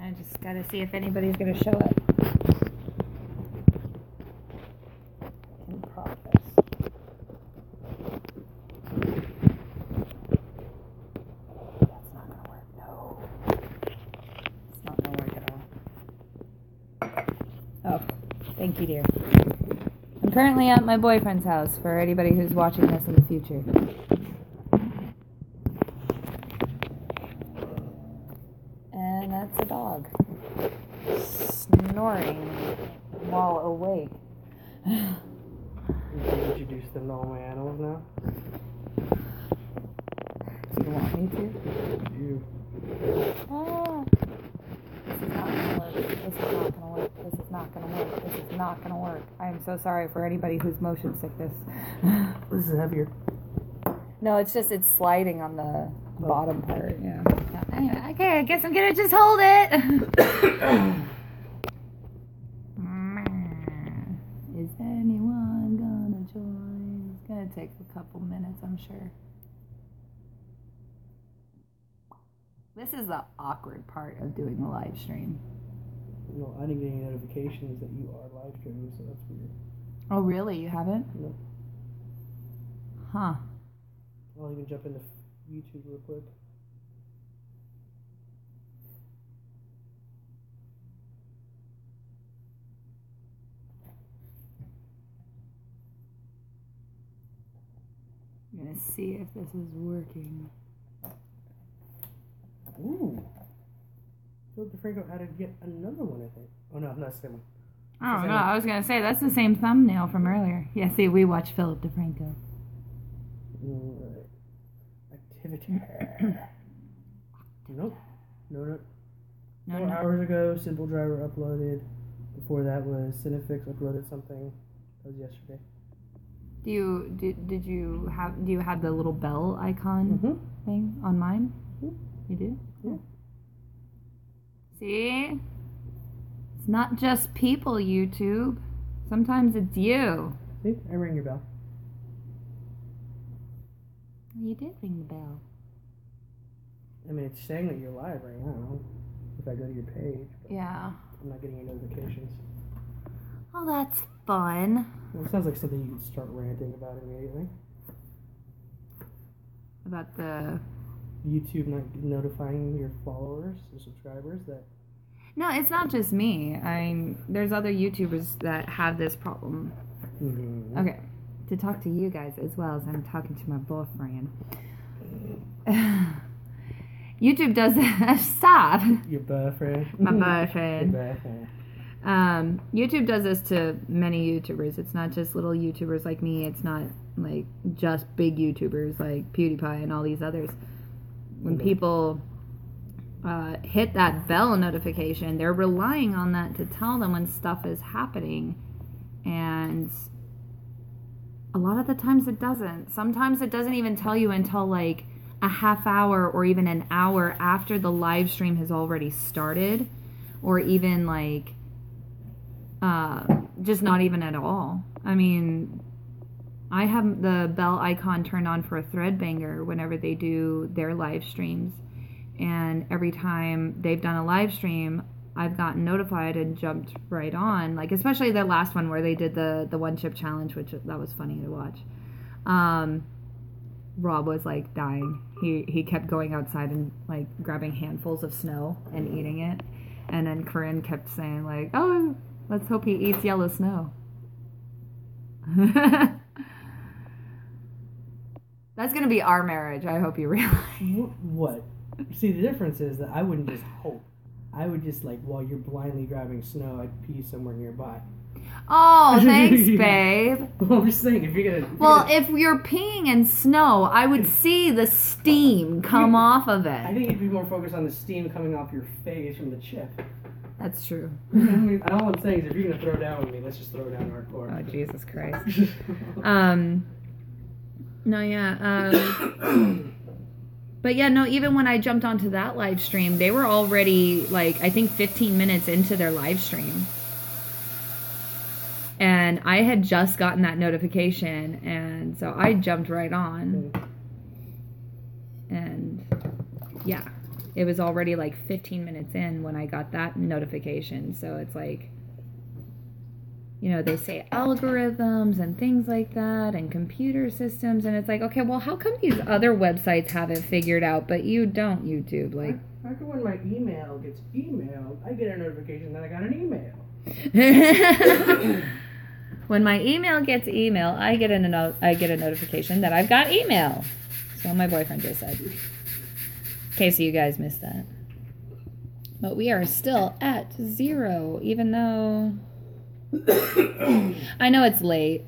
I just gotta see if anybody's gonna show up. In progress. That's not gonna work. No. It's not gonna work at all. Oh, thank you, dear. I'm currently at my boyfriend's house for anybody who's watching this in the future. And that's a dog snoring while awake. You can introduce them to all my animals now? Do you want me to? You. Oh. This is not gonna work. This is not gonna work. This is not gonna work. This is not gonna work. I am so sorry for anybody who's motion sickness. This is heavier. No, it's just it's sliding on the bottom part. Yeah. Anyway, okay, I guess I'm gonna just hold it. Is anyone gonna join? It's gonna take a couple minutes, I'm sure. This is the awkward part of doing the live stream. No, I didn't get any notifications that you are live streaming, so that's weird. Oh, really? You haven't? No. Huh. I'll even jump into YouTube real quick. I'm gonna see if this is working. Ooh. Philip DeFranco added yet another one, I think. Oh, no, not the same one. Oh, no, I was gonna say, that's the same thumbnail from earlier. Yeah, see, we watched Philip DeFranco. Right. Activity. Nope. No. 4 hours ago, Simple Driver uploaded. Before that was Cinefix uploaded something. That was yesterday. Do you have the little bell icon thing on mine? You do? Yeah. See? It's not just people, YouTube. Sometimes it's you. See? I rang your bell. You did ring the bell. I mean, it's saying that you're live right now. If I go to your page. Yeah. I'm not getting any notifications. Oh, that's fun. Well, it sounds like something you could start ranting about immediately. About the... YouTube not notifying your followers or subscribers that... No, it's not just me. There's other YouTubers that have this problem. Mm-hmm. Okay, to talk to you guys as well as I'm talking to my boyfriend. YouTube does stop. Your boyfriend. My boyfriend. Your boyfriend. YouTube does this to many YouTubers. It's not just little YouTubers like me. It's not like just big YouTubers like PewDiePie and all these others. When people hit that bell notification, they're relying on that to tell them when stuff is happening. And a lot of the times it doesn't. Sometimes it doesn't even tell you until like a half hour or even an hour after the live stream has already started, or even like just not even at all. I mean, I have the bell icon turned on for a Threadbanger whenever they do their live streams, and every time they've done a live stream, I've gotten notified and jumped right on. Like, especially their last one where they did the one chip challenge, which that was funny to watch. Rob was like dying. He kept going outside and like grabbing handfuls of snow and eating it, and then Corinne kept saying like, "Oh, let's hope he eats yellow snow." That's gonna be our marriage. I hope you realize. What? See, the difference is that I wouldn't just hope. I would just, like, while you're blindly grabbing snow, I'd pee somewhere nearby. Oh, thanks, babe. Well, I'm just saying, if you're gonna... If you're peeing in snow, I would see the steam come off of it. I think you'd be more focused on the steam coming off your face from the chip. That's true. I mean, all I'm saying is if you're gonna throw down with me, let's just throw down hardcore. Oh, Jesus Christ. No, yeah. But yeah, no, even when I jumped onto that live stream, they were already, like, I think 15 minutes into their live stream. And I had just gotten that notification, and so I jumped right on. And, yeah, it was already like 15 minutes in when I got that notification. So it's like, you know, they say algorithms and things like that and computer systems. And it's like, okay, well, how come these other websites have it figured out, but you don't, YouTube? Like, how come when my email gets emailed, I get a notification that I got an email? When my email gets email, I get a notification that I've got email. So my boyfriend just said. In case you guys missed that. But we are still at 0, even though I know it's late.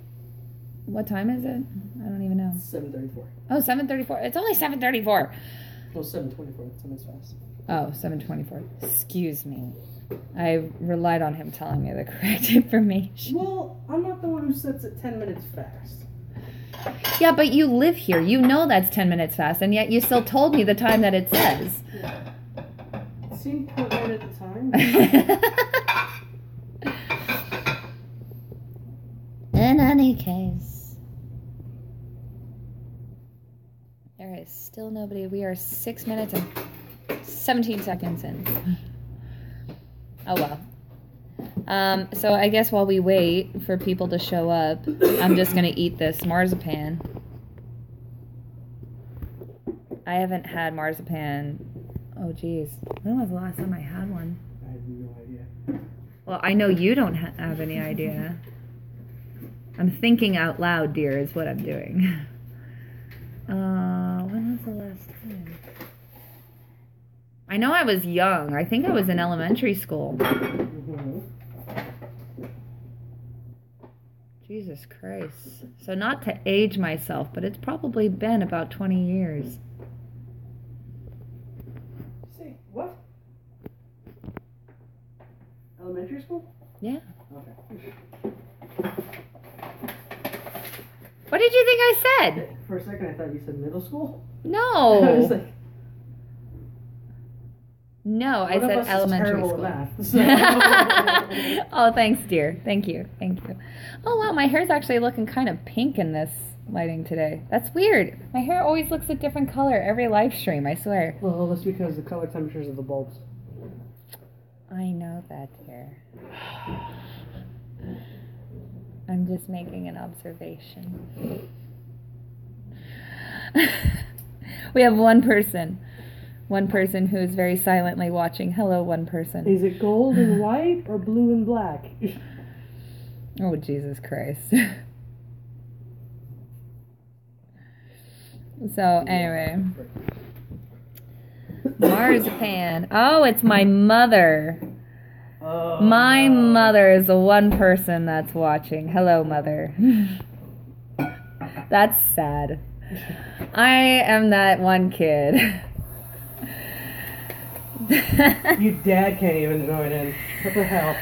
What time is it? I don't even know. 7:34. Oh, 7:34. It's only 7:34. No, 7:24. 10 minutes fast. Oh, 7:24. Excuse me. I relied on him telling me the correct information. Well, I'm not the one who sets it 10 minutes fast. Yeah, but you live here. You know that's 10 minutes fast, and yet you still told me the time that it says. Yeah. It seemed quite right at the time. In any case, there is still nobody. We are 6 minutes and 17 seconds in. Oh well. So I guess while we wait for people to show up, I'm just gonna eat this marzipan. I haven't had marzipan. Oh geez, when was the last time I had one? I have no idea. Well, I know you don't have any idea. I'm thinking out loud, dear, is what I'm doing. When was the last time? I know I was young. I think I was in elementary school. Mm-hmm. Jesus Christ. So not to age myself, but it's probably been about 20 years. Say, what? Elementary school? Yeah. Okay. What did you think I said? For a second, I thought you said middle school. No. I was like, no, I said elementary school. Math, so. Oh, thanks, dear. Thank you. Thank you. Oh, wow, my hair's actually looking kind of pink in this lighting today. That's weird. My hair always looks a different color every live stream, I swear. Well, that's because the color temperatures of the bulbs. I know that, dear. I'm just making an observation. We have one person who's very silently watching. Hello, one person. Is it gold and white or blue and black? Oh, Jesus Christ. So, anyway. Marzipan. Oh, it's my mother. Oh, My mother is the one person that's watching. Hello, mother. That's sad. I am that one kid. Your dad can't even join in. What the hell?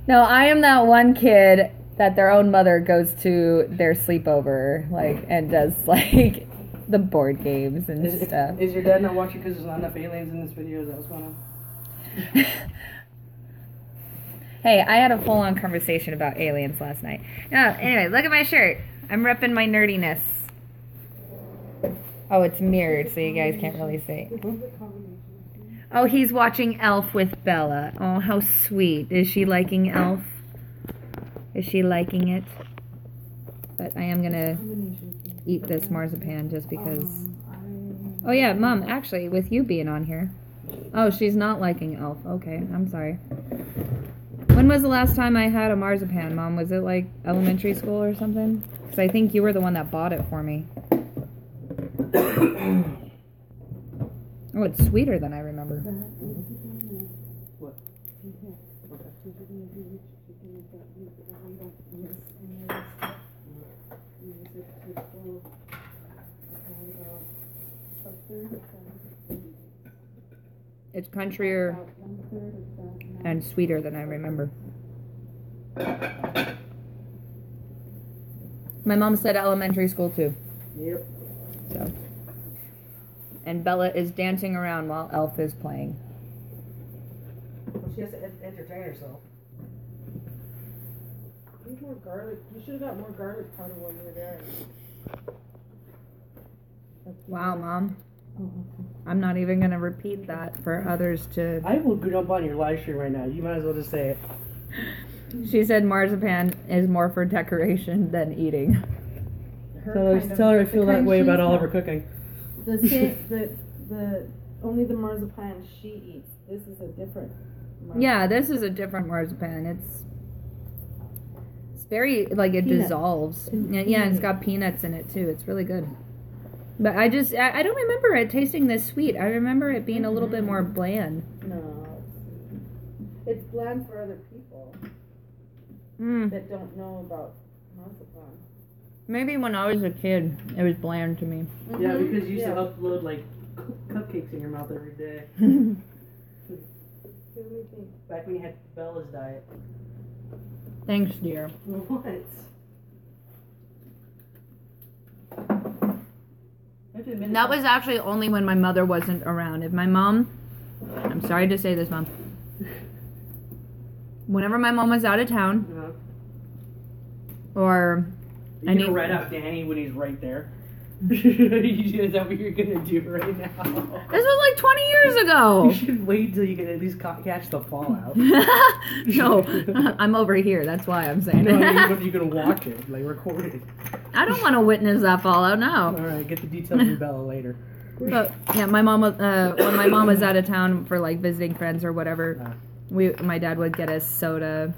No, I am that one kid that their own mother goes to their sleepover, like, and does, like, the board games and stuff. Is your dad not watching because there's not enough aliens in this video? Is that what's going on? Hey, I had a full-on conversation about aliens last night. No, anyway, look at my shirt. I'm repping my nerdiness. Oh, it's mirrored, so you guys can't really see. Oh, he's watching Elf with Bella. Oh, how sweet. Is she liking Elf? Is she liking it? But I am going to eat this marzipan just because... Oh, yeah, Mom, actually, with you being on here. Oh, she's not liking Elf. Okay, I'm sorry. When was the last time I had a marzipan, Mom? Was it like elementary school or something? Because I think you were the one that bought it for me. Oh, it's sweeter than I remember. What? It's crunchier and sweeter than I remember. My mom said elementary school too. Yep. So. And Bella is dancing around while Elf is playing. Well, she has to entertain herself. Need more garlic. You should have got more garlic powder when you were there. Wow, Mom. I'm not even going to repeat that for others to... I will jump on your live stream right now. You might as well just say it. She said marzipan is more for decoration than eating. Tell her I feel that way about all of her cooking. Only the marzipan she eats. This is a different marzipan. Yeah, this is a different marzipan. It's very, like, it dissolves. Yeah, and it's got peanuts in it, too. It's really good. But I don't remember it tasting this sweet. I remember it being a little bit more bland. No. It's bland for other people that don't know about marzipan. Maybe when I was a kid, it was bland to me. Yeah, because you used to upload, like, cupcakes in your mouth every day. Back when you had Bella's diet. Thanks, dear. What? That was actually only when my mother wasn't around. If my mom, I'm sorry to say this, Mom, whenever my mom was out of town, or you're gonna write out Danny when he's right there. Is that what you're gonna do right now? This was like 20 years ago. You should wait till you can at least catch the fallout. No, I'm over here. That's why I'm saying it. No, you're gonna watch it, like record it. I don't want to witness that fallout. No. All right, get the details from Bella later. But yeah, my mom was when my mom was out of town for like visiting friends or whatever. My dad would get us soda.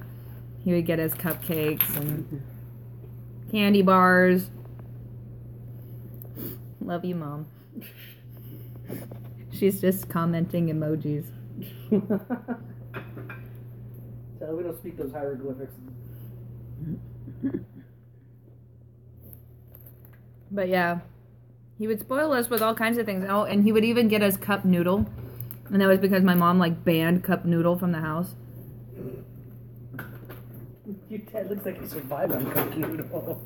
He would get us cupcakes and candy bars. Love you, Mom. She's just commenting emojis. So we don't speak those hieroglyphics. But yeah, he would spoil us with all kinds of things. Oh, and he would even get us cup noodle. And that was because my mom like banned cup noodle from the house. Your dad looks like he survived on cup noodle.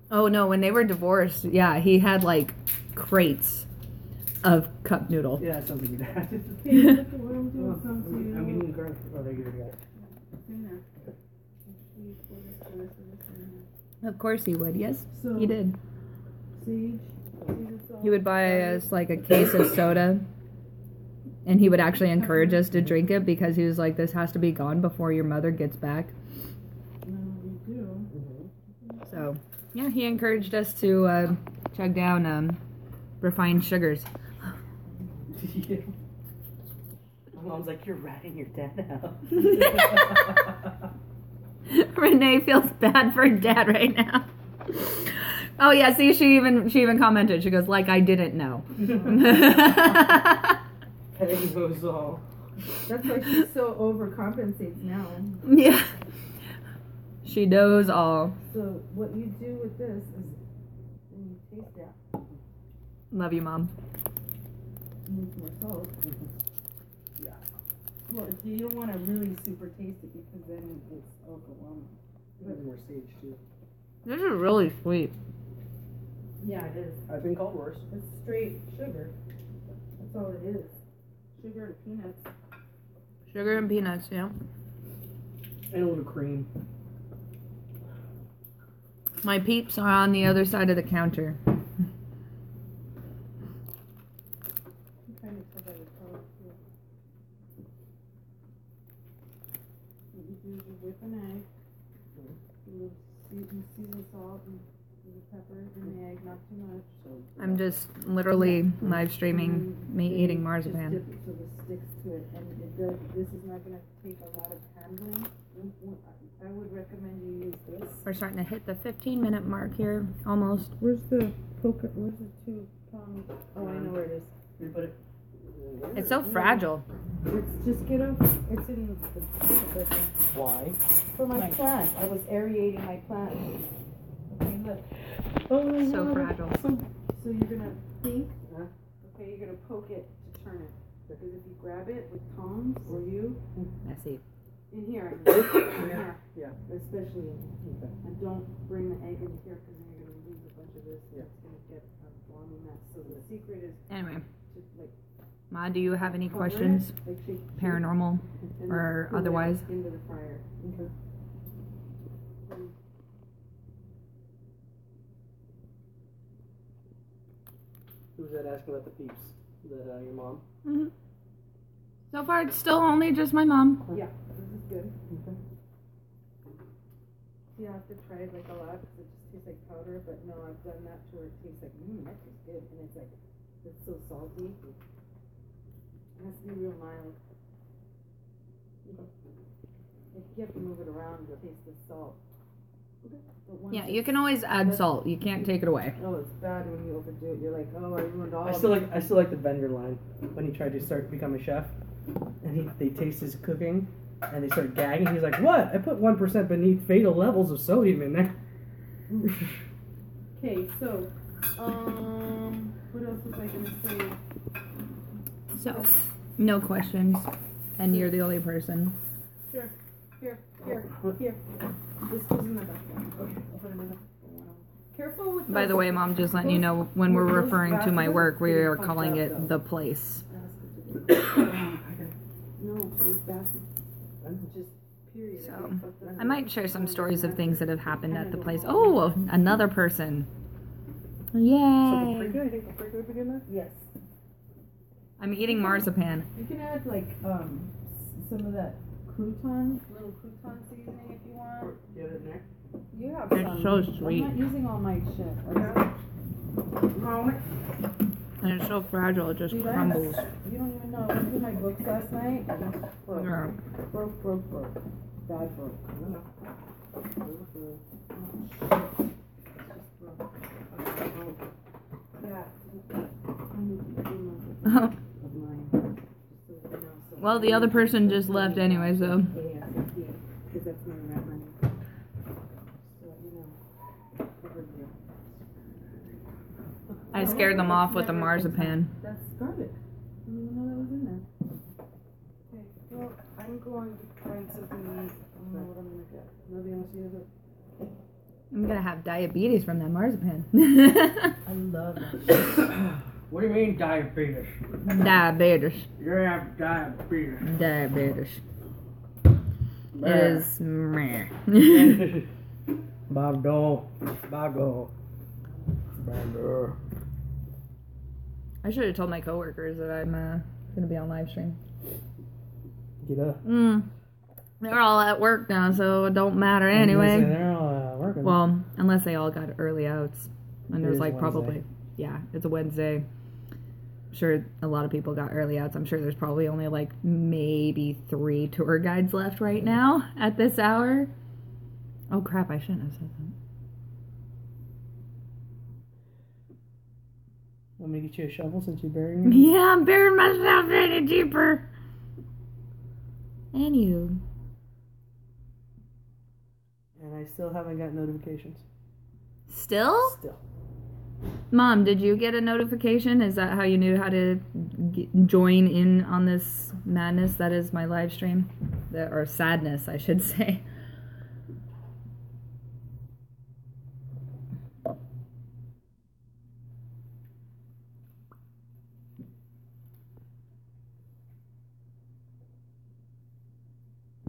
Oh no, when they were divorced, yeah, he had like crates of cup noodle. Yeah, that sounds like your dad. I'm getting the garlic. Oh, there you go. Of course he would, yes, So, he did. Sage. He would buy us like a case of soda, and he would actually encourage us to drink it because he was like, this has to be gone before your mother gets back. No, we do. So, yeah, he encouraged us to chug down refined sugars. Yeah. My mom's like, you're ratting your dad out. Renee feels bad for Dad right now. Oh yeah, see, she even commented. She goes, like I didn't know. Peggy goes all. That's why she so overcompensates now. Yeah. She knows all. So what you do with this is when you taste that, Love you, Mom. you need more salt. Yeah. Well, you don't want to really super taste it because then it's overwhelming. There's more sage too. This is really sweet. Yeah, it is. I've been called worse. It's straight sugar. That's all it is. Sugar and peanuts. Sugar and peanuts, yeah. And a little cream. My peeps are on the other side of the counter. I'm trying to tell by the color too. What you do is you whip an egg, a little seasoned salt and pepper and the egg, not too much. I'm just literally live streaming me eating marzipan. Just dip it so this sticks to it, and it does. This is not going to take a lot of handling. I would recommend you use this. We're starting to hit the 15-minute mark here, almost. Where's the poker? Where's the two prongs? Oh, I know where it is. You put it. It's so fragile. It's just get up. It's in the Why? for my plant. I was aerating my plant. Okay, look. Oh, So fragile. So you're gonna think. Okay, you're gonna poke it to turn it. Because if you grab it with tongs or you Messy. in here, Yeah. especially in here, and don't bring the egg in here because then you're gonna lose a bunch of this. Yeah. It's gonna get a blondie mess. So the secret is Anyway, to like. Ma, do you have any cover questions? it, like shake, Paranormal and or pull it otherwise? into the fryer. Okay. Who was that asking about the peeps? Is that your mom? Mm-hmm. So far, it's still only just my mom. Yeah, this is good. Okay. You have to try it like a lot because it just tastes like powder. But no, I've done that to where it tastes like, that tastes good. And it's like, it's so salty. It has to be real mild. Like you have to move it around to taste the salt. Yeah, you can always add salt. You can't take it away. Oh, it's bad when you overdo it. You're like, oh, I ruined all. I still like the vendor line when he tried to start to become a chef, and they taste his cooking, and they start gagging. He's like, "What? I put 1% beneath fatal levels of sodium in there." Okay, so, what else was I gonna say? So, no questions, and you're the only person. Sure. Here. This goes in the back one. Okay, I'll put it in the one. Careful with. By the way, Mom, just letting you know, when we're referring to my work, we are calling it The Place. No, these baskets. Just period. So, I might share some stories of things that have happened at the place. Oh, another person. So Yay! paprika? You think paprika would be in there? Yes. I'm eating marzipan. You can add like some of that little crouton seasoning if you want. Do you have it in there? You have It's some. so sweet. I'm not using all my shit. And it's so fragile, it just crumbles. You don't even know. I went through my books last night. And broke. Yeah. Broke. Bad broke. Yeah. Well, the other person just left anyway, so. Because that's my rent money. So, I scared them off with the marzipan. That's garlic. I didn't even know that was in there. Okay, well, I'm going to find something to eat. I don't know what I'm going to get. Nothing else you have? I'm gonna have diabetes from that marzipan. I love that. What do you mean diabetes? Diabetes. You have diabetes. Diabetes. It is meh. Bago. I should have told my coworkers that I'm gonna be on live stream. Get up. They're all at work now, so it don't matter anyway. They're all working. Well, unless they all got early outs. And there's is like Wednesday. probably, yeah, it's a Wednesday. I'm sure a lot of people got early outs. I'm sure there's probably only like maybe 3 tour guides left right now at this hour. Oh crap, I shouldn't have said that. Want me to get you a shovel since you're burying me? Yeah, I'm burying myself in it deeper. Anywho. And I still haven't got notifications. Still? Still. Mom, did you get a notification? Is that how you knew how to join in on this madness that is my live stream? Or sadness, I should say.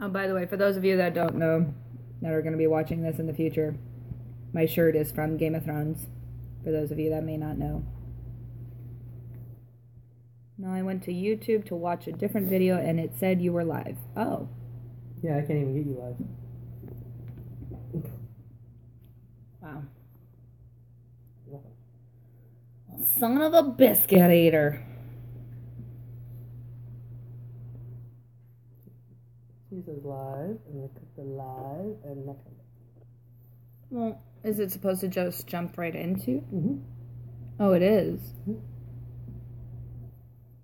Oh, by the way, for those of you that don't know, that are going to be watching this in the future, my shirt is from Game of Thrones. For those of you that may not know. Now I went to YouTube to watch a different video and it said you were live. Oh. Yeah, I can't even get you live. Wow. Son of a biscuit eater. She says live, and I click the live, and that comes up. Well, is it supposed to just jump right into? Mm-hmm. Oh, it is. Mm-hmm.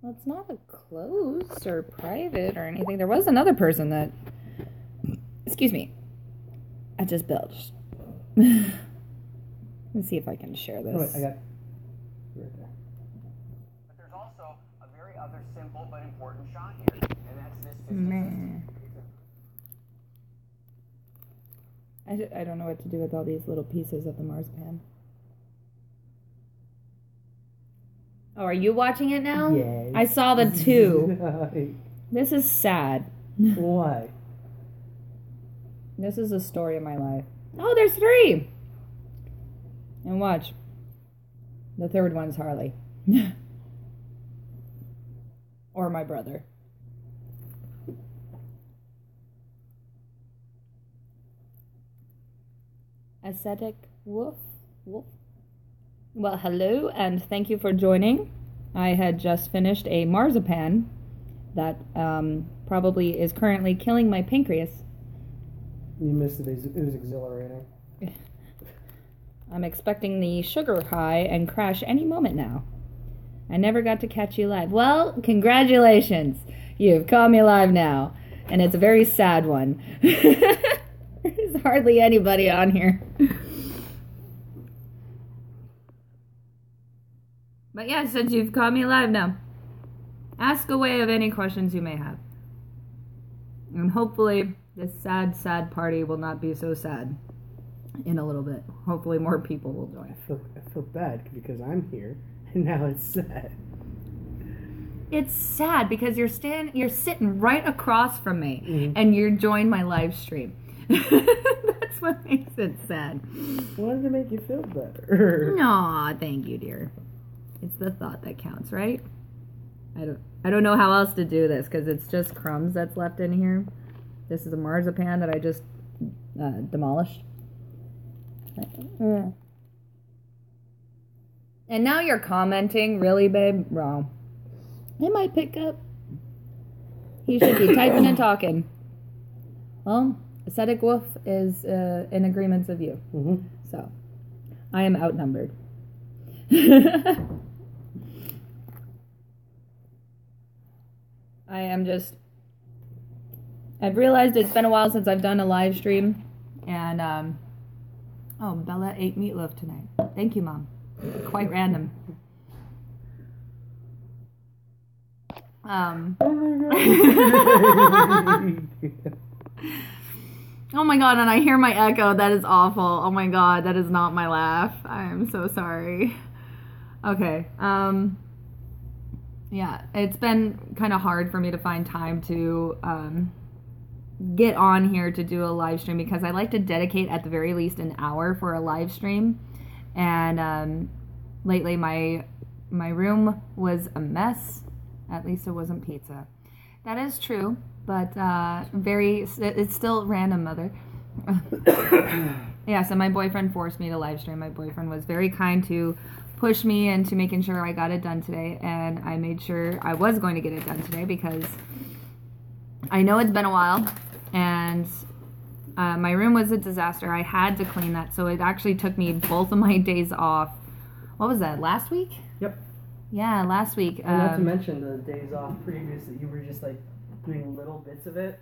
Well, it's not a closed or private or anything. There was another person that... Excuse me. I just belched. Let's see if I can share this. Oh, wait, I got it. Right there. But there's also a very other simple but important shot here, and that's this 50. Man. I don't know what to do with all these little pieces of the marzipan. Oh, are you watching it now? Yes. I saw the 2. This is sad. Why? This is a story of my life. Oh, there's 3! And watch. The third one's Harley. Or my brother. Ascetic Woof. Woof. Well, hello, and thank you for joining. I had just finished a marzipan that probably is currently killing my pancreas. You missed it. It was exhilarating. I'm expecting the sugar high and crash any moment now. I never got to catch you live. Well, congratulations. You've caught me live now. And it's a very sad one. There's hardly anybody on here. But yeah, since you've caught me live now, ask away of any questions you may have. And hopefully this sad, sad party will not be so sad in a little bit. Hopefully more people will join. I feel bad because I'm here, and now it's sad. It's sad because you're sitting right across from me, mm-hmm. and you're joining my live stream. That's what makes it sad. I wanted to make you feel better. Aw, thank you, dear. It's the thought that counts, right? I don't know how else to do this because it's just crumbs that's left in here. This is a marzipan that I just demolished. And now you're commenting, really, babe? Wrong. It might pick up. He should be typing and talking. Well, Ascetic Wolf is in agreement of you. Mm-hmm. So, I am outnumbered. I've realized it's been a while since I've done a live stream. And, oh, Bella ate meatloaf tonight. Thank you, Mom. Quite random. Oh my god, and I hear my echo. That is awful. Oh my god, that is not my laugh. I am so sorry. Okay. Yeah, it's been kind of hard for me to find time to get on here to do a live stream because I like to dedicate at the very least an hour for a live stream. And lately my room was a mess. At least it wasn't pizza. That is true, but it's still random, Mother. Yeah, so my boyfriend forced me to live stream. My boyfriend was very kind to push me into making sure I got it done today, and I made sure I was going to get it done today because I know it's been a while, and my room was a disaster. I had to clean that, so it actually took me both of my days off. What was that, last week? Yep. Yeah, last week. And not to mention the days off previous that you were just like doing little bits of it.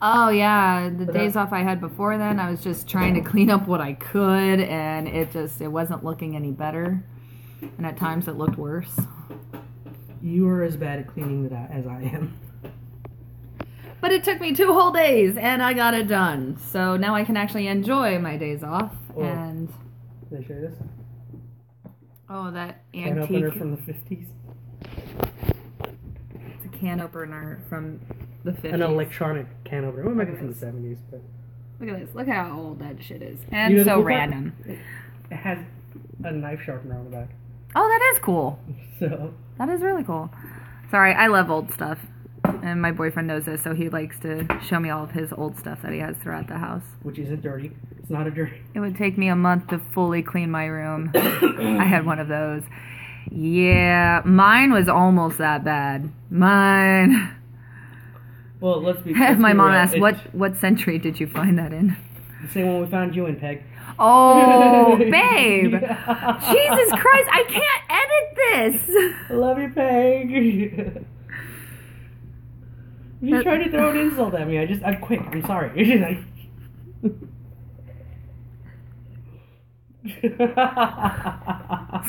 Oh yeah, the days off I had before then, I was just trying to clean up what I could, and it wasn't looking any better. And at times it looked worse. You are as bad at cleaning that as I am. But it took me 2 whole days, and I got it done. So now I can actually enjoy my days off. Oh. And Can I show you this? Oh, that Can antique. opener from the 50s. It's a can opener from the 50s. An electronic can opener. Well, it might be from the 70s, but... Look at this. Look how old that shit is. And so random. It has a knife sharpener on the back. Oh, that is cool. So... That is really cool. Sorry, I love old stuff. And my boyfriend knows this, so he likes to show me all of his old stuff that he has throughout the house. Which isn't dirty. It's not a dirty... It would take me a month to fully clean my room. I had one of those. Yeah, mine was almost that bad. Mine. Well, let's be... My mom asked, what century did you find that in? The same one we found you in, Peg. Oh, babe. Yeah. Jesus Christ, I can't edit this. I love you, Peg. You tried to throw an insult at me. I'm quick. I'm sorry.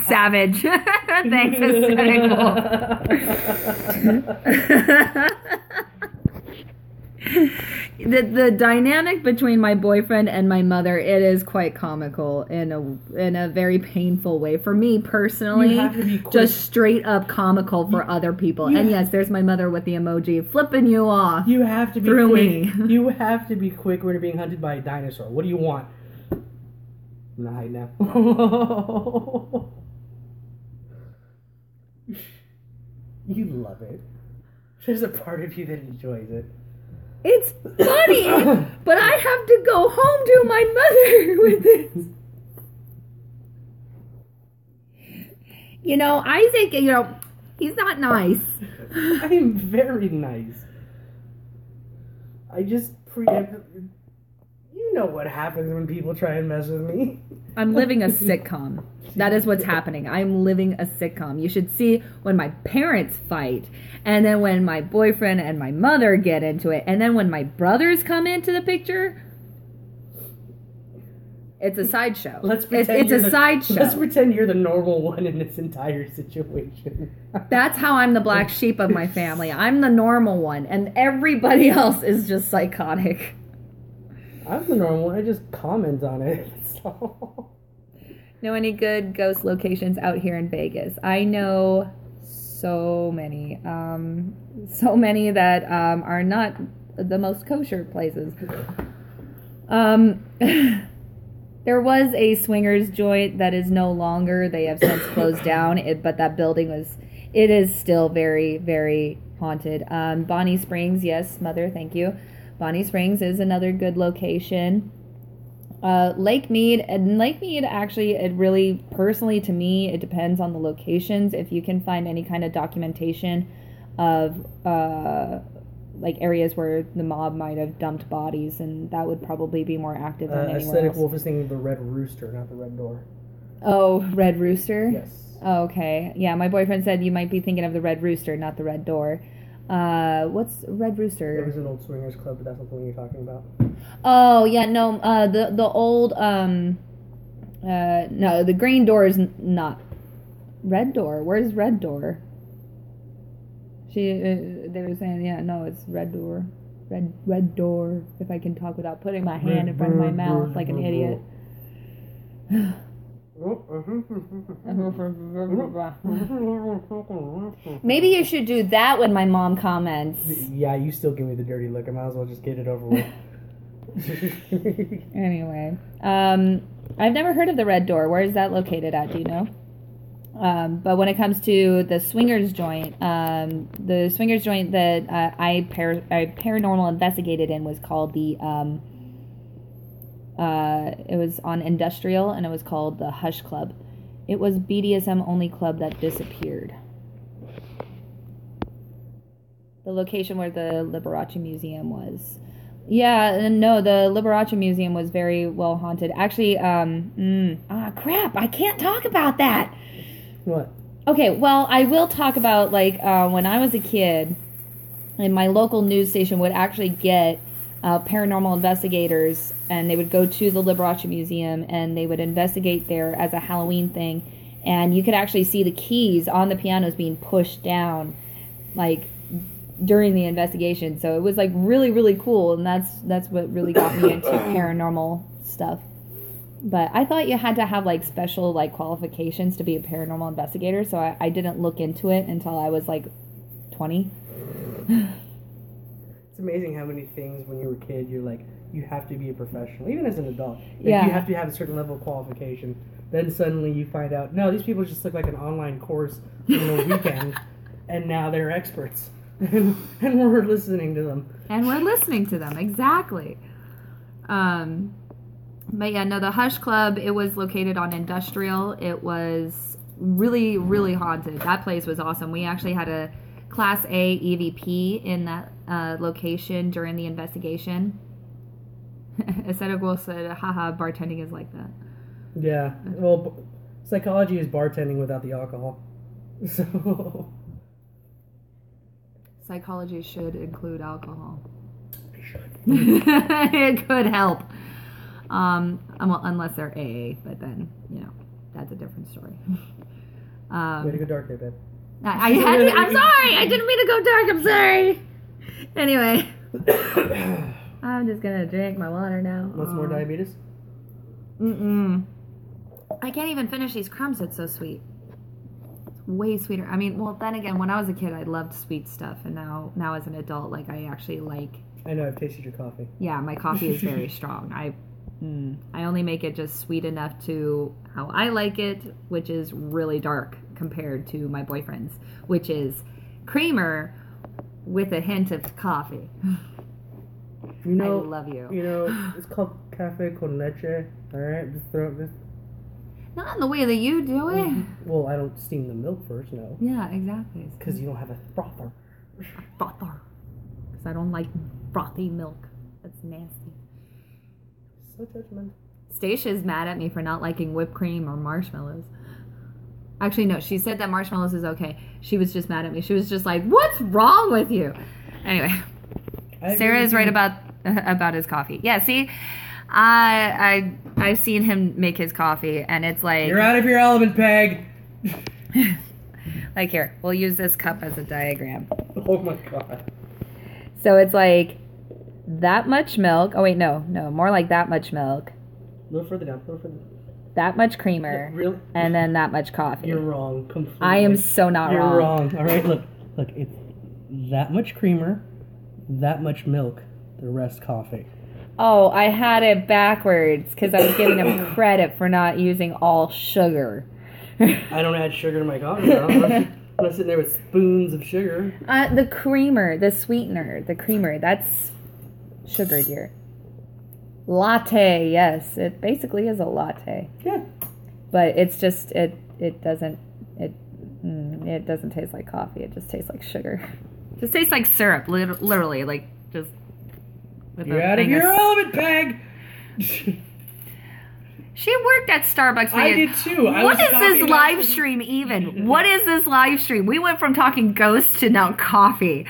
Savage. Thanks, Aesthetic Wolf. The dynamic between my boyfriend and my mother, it is quite comical in a very painful way for me personally. You have to be quick. Just straight up comical for other people. And yes, there's my mother with the emoji flipping you off. You have to be through quick. Me. You have to be quick when you're being hunted by a dinosaur. What do you want? I'm not hiding now. You love it. There's a part of you that enjoys it. It's funny, but I have to go home to my mother with this. You know, Isaac, he's not nice. I am very nice. I just preempt. You know what happens when people try and mess with me. I'm living a sitcom. That is what's happening. I'm living a sitcom. You should see when my parents fight, and then when my boyfriend and my mother get into it, and then when my brothers come into the picture. It's a sideshow. It's a sideshow. Let's pretend you're the normal one in this entire situation. That's how I'm the black sheep of my family. I'm the normal one, and everybody else is just psychotic. I'm the normal one. I just comment on it. That's all. Know any good ghost locations out here in Vegas? I know so many. So many that are not the most kosher places. There was a swingers joint that is no longer. They have since closed down. But that building it is still very, very haunted. Bonnie Springs, yes, Mother, thank you. Bonnie Springs is another good location. Lake Mead actually, it really, personally to me, it depends on the locations. If you can find any kind of documentation of like areas where the mob might have dumped bodies, and that would probably be more active than anywhere Aesthetic else. Wolf is thinking of the Red Rooster, not the Red Door. Oh, Red Rooster? Yes. Oh, okay. Yeah, my boyfriend said you might be thinking of the Red Rooster, not the Red Door. What's Red Rooster? It was an old swingers club, but that's not the one you're talking about. Oh, yeah, no, the old, no, the Green Door is not. Red Door? Where's Red Door? They were saying, yeah, no, it's Red Door. Red Door, if I can talk without putting my hand in front of my mouth like an idiot. Maybe you should do that when my mom comments. Yeah, you still give me the dirty look. I might as well just get it over with. Anyway, I've never heard of the Red Door. Where is that located at? Do you know? But when it comes to the swingers joint that I paranormal investigated in was called the it was on Industrial, and it was called the Hush Club. It was BDSM only club that disappeared. The location where the Liberace Museum was. Yeah, no, the Liberace Museum was very well haunted. Actually, crap, I can't talk about that. What? Okay, well, I will talk about, like, when I was a kid, and my local news station would actually get paranormal investigators, and they would go to the Liberace Museum, and they would investigate there as a Halloween thing, and you could actually see the keys on the pianos being pushed down, like, during the investigation. So it was, like, really, really cool, and that's what really got me into paranormal stuff. But I thought you had to have, like, special, like, qualifications to be a paranormal investigator, so I didn't look into it until I was, like, 20. It's amazing how many things when you were a kid, you're like, you have to be a professional, even as an adult. Like, yeah. You have to have a certain level of qualification. Then suddenly you find out, no, these people just took, like, an online course in a weekend, and now they're experts. And we're listening to them. And we're listening to them, exactly. But yeah, no, the Hush Club, it was located on Industrial. It was really, really haunted. That place was awesome. We actually had a Class A EVP in that location during the investigation. Aesthetic Wolf said, haha, bartending is like that. Yeah, well, psychology is bartending without the alcohol. So... Psychology should include alcohol. It should. It could help. Well, unless they're AA, but then, that's a different story. Way to go dark there, babe. I'm sorry! I didn't mean to go dark, I'm sorry! Anyway. I'm just gonna drink my water now. Want some more diabetes? I can't even finish these crumbs, it's so sweet. Way sweeter. I mean, well, then again, when I was a kid, I loved sweet stuff, and now as an adult, like, I actually like... I know, I've tasted your coffee. Yeah, my coffee is very strong. I only make it just sweet enough to how I like it, which is really dark. compared to my boyfriend's, which is creamer with a hint of coffee. You know, I love you. You know, it's called cafe con leche. All right, just throw it. Not in the way that you do it. Well, I don't steam the milk first, no. Yeah, exactly. Because you don't have a frother. Frother. Because I don't like frothy milk. That's nasty. So judgmental. Stacia's mad at me for not liking whipped cream or marshmallows. Actually, no, she said that marshmallows is okay. She was just mad at me. She was just like, what's wrong with you? Anyway, Sarah is right about his coffee. Yeah, see, I've seen him make his coffee, and it's like... You're out of your element, Peg! Like, here, we'll use this cup as a diagram. Oh my god. So it's like that much milk. Oh, wait, no, more like that much milk. A little further down, That much creamer. Really? And then that much coffee. You're wrong, completely. I am so not wrong. You're wrong. All right, look, it's that much creamer, that much milk, the rest coffee. Oh, I had it backwards because I was giving him credit for not using all sugar. I don't add sugar to my coffee. No. I'm not sitting there with spoons of sugar. The creamer, the sweetener, the creamer, that's sugar, dear. Latte, yes. It basically is a latte. Yeah. But it's just, it doesn't taste like coffee. It just tastes like sugar. It just tastes like syrup, literally, like just... You're out of your element, Peg! She worked at Starbucks. I did too. What is this live stream even? What is this live stream? We went from talking ghosts to now coffee.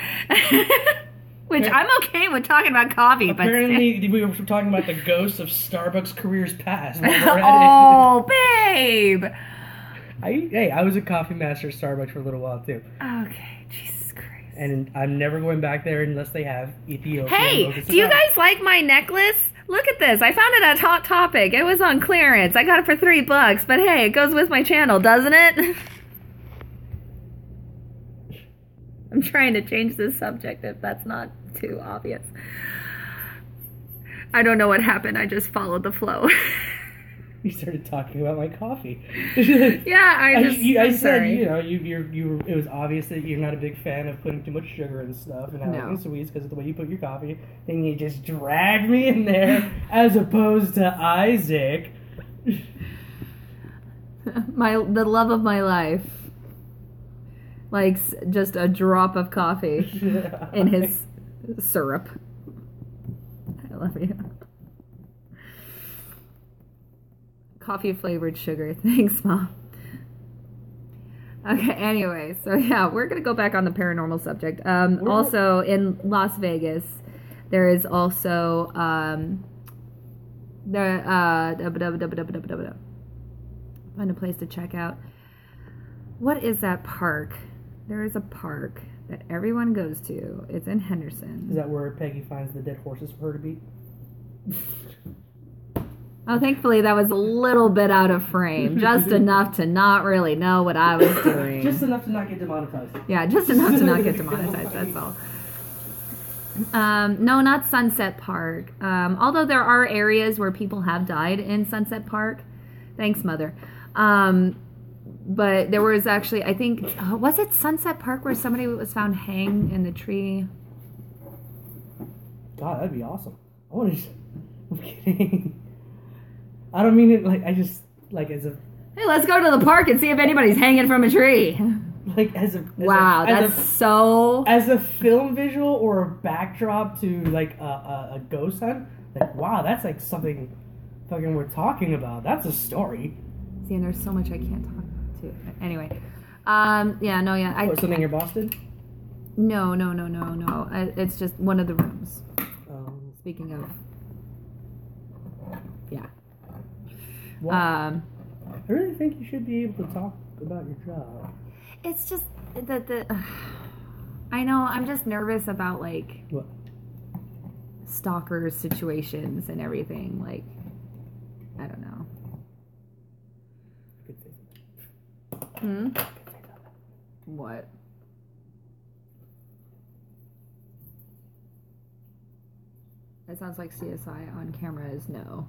Which I'm okay with talking about coffee, but... Apparently, we were talking about the ghosts of Starbucks careers past. Oh, babe! I was a coffee master at Starbucks for a little while, too. Okay, Jesus Christ. And I'm never going back there unless they have Ethiopian. Hey, do you guys like my necklace? Look at this. I found it at Hot Topic. It was on clearance. I got it for $3, but hey, it goes with my channel, doesn't it? I'm trying to change this subject if that's not too obvious. I don't know what happened. I just followed the flow. You started talking about my coffee. Yeah, I said, you know, you. It was obvious that you're not a big fan of putting too much sugar and stuff and having sweets because of the way you put your coffee. Then you just dragged me in there, as opposed to Isaac. The love of my life likes just a drop of coffee in his syrup. I love you. Coffee flavored sugar. Thanks, Mom. Okay, anyway, so yeah, we're going to go back on the paranormal subject. Also, in Las Vegas, there is also find a place to check out. What is that park? There is a park that everyone goes to. It's in Henderson. Is that where Peggy finds the dead horses for her to beat? Oh, thankfully that was a little bit out of frame. Just enough to not really know what I was doing. Just enough to not get demonetized. Yeah, just enough to not get demonetized, that's all. No, not Sunset Park. Although there are areas where people have died in Sunset Park. Thanks, Mother. But there was actually, I think, was it Sunset Park where somebody was found hanged in the tree? God, that'd be awesome. I want to. I'm kidding. I don't mean it like I just like as a. Hey, let's go to the park and see if anybody's hanging from a tree. Like as a. Wow, that's so. As a film visual or a backdrop to like a ghost hunt, like wow, that's like something fucking we're talking about. That's a story. See, and there's so much I can't talk about too. Anyway, yeah. Something your boss did? No. It's just one of the rooms. Speaking of. Yeah. Well, I really think you should be able to talk about your job. It's just the I know, I'm just nervous about like what? Stalker situations and everything. Like, I don't know. What? It sounds like CSI on camera is no.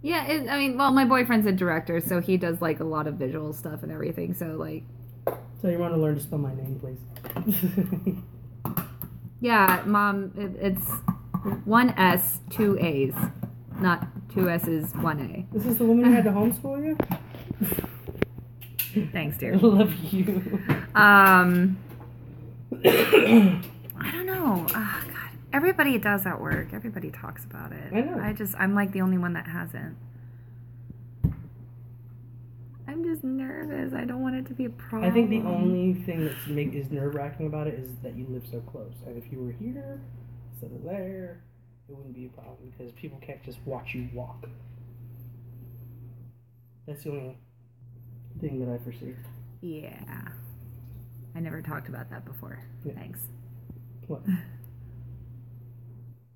Yeah, I mean, well, my boyfriend's a director, so he does like a lot of visual stuff and everything. So like, so you want to learn to spell my name, please? Yeah, Mom, it's 1 S, 2 A's, not 2 S's, 1 A. This is the woman who had to homeschool you? Thanks, dear. I love you. I don't know. Oh, God. Everybody does at work. Everybody talks about it. I know. I'm like the only one that hasn't. I'm just nervous. I don't want it to be a problem. I think the only thing that is nerve-wracking about it is that you live so close. And if you were here instead of there, it wouldn't be a problem because people can't just watch you walk. That's the only thing that I foresee. Yeah. I never talked about that before. Yeah. Thanks. What?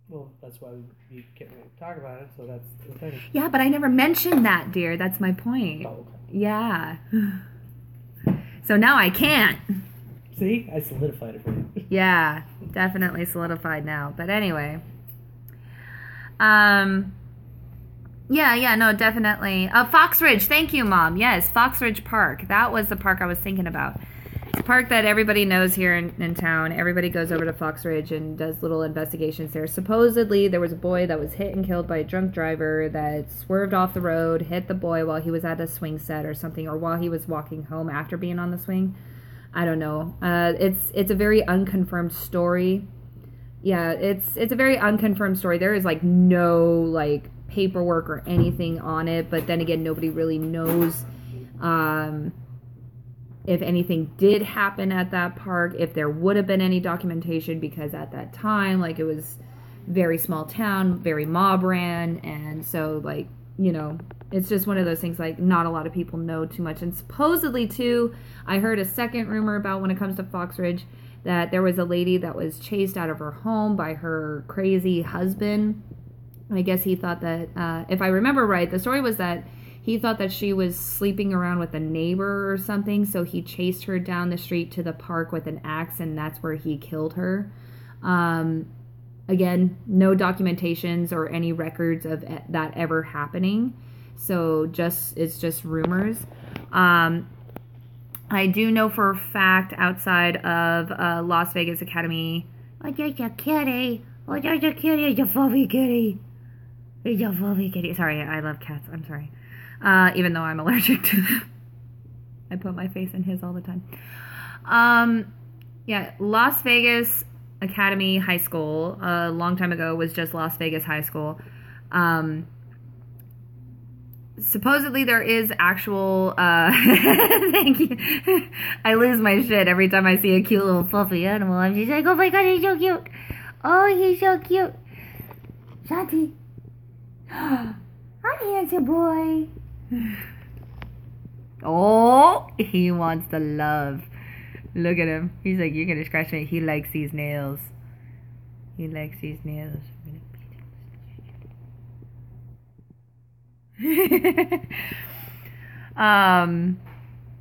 Well, that's why we can't really talk about it, so that's the thing. Yeah, but I never mentioned that, dear. That's my point. Oh, okay. Yeah. So now I can't. See? I solidified it for you. Yeah, definitely solidified now. But anyway. Yeah, no, definitely. Fox Ridge, thank you, Mom. Yes, Fox Ridge Park. That was the park I was thinking about. It's a park that everybody knows here in town. Everybody goes over to Fox Ridge and does little investigations there. Supposedly, there was a boy that was hit and killed by a drunk driver that swerved off the road, hit the boy while he was at a swing set or something, or while he was walking home after being on the swing. I don't know. It's a very unconfirmed story. Yeah, it's a very unconfirmed story. There is like no like paperwork or anything on it, but then again, nobody really knows if anything did happen at that park, if there would have been any documentation, because at that time, like, it was very small town, very mob ran, and so, like, you know, it's just one of those things, like, not a lot of people know too much. And supposedly, too, I heard a second rumor about when it comes to Fox Ridge, that there was a lady that was chased out of her home by her crazy husband. I guess he thought that, if I remember right, the story was that he thought that she was sleeping around with a neighbor or something, so he chased her down the street to the park with an axe, and that's where he killed her. Again, no documentations or any records of that ever happening, so it's just rumors. I do know for a fact outside of Las Vegas Academy. Oh, there's a kitty. Oh, there's a kitty. It's a fluffy kitty. It's a fluffy kitty. Sorry, I love cats. I'm sorry. Even though I'm allergic to them. I put my face in his all the time. Yeah, Las Vegas Academy High School, a long time ago, was just Las Vegas High School. Supposedly there is actual, thank you. I lose my shit every time I see a cute little fluffy animal. I'm just like, oh my god, he's so cute. Oh, he's so cute. Shanti. Hi, handsome boy. Oh, he wants the love. Look at him. He's like, you're gonna scratch me. He likes these nails. He likes these nails.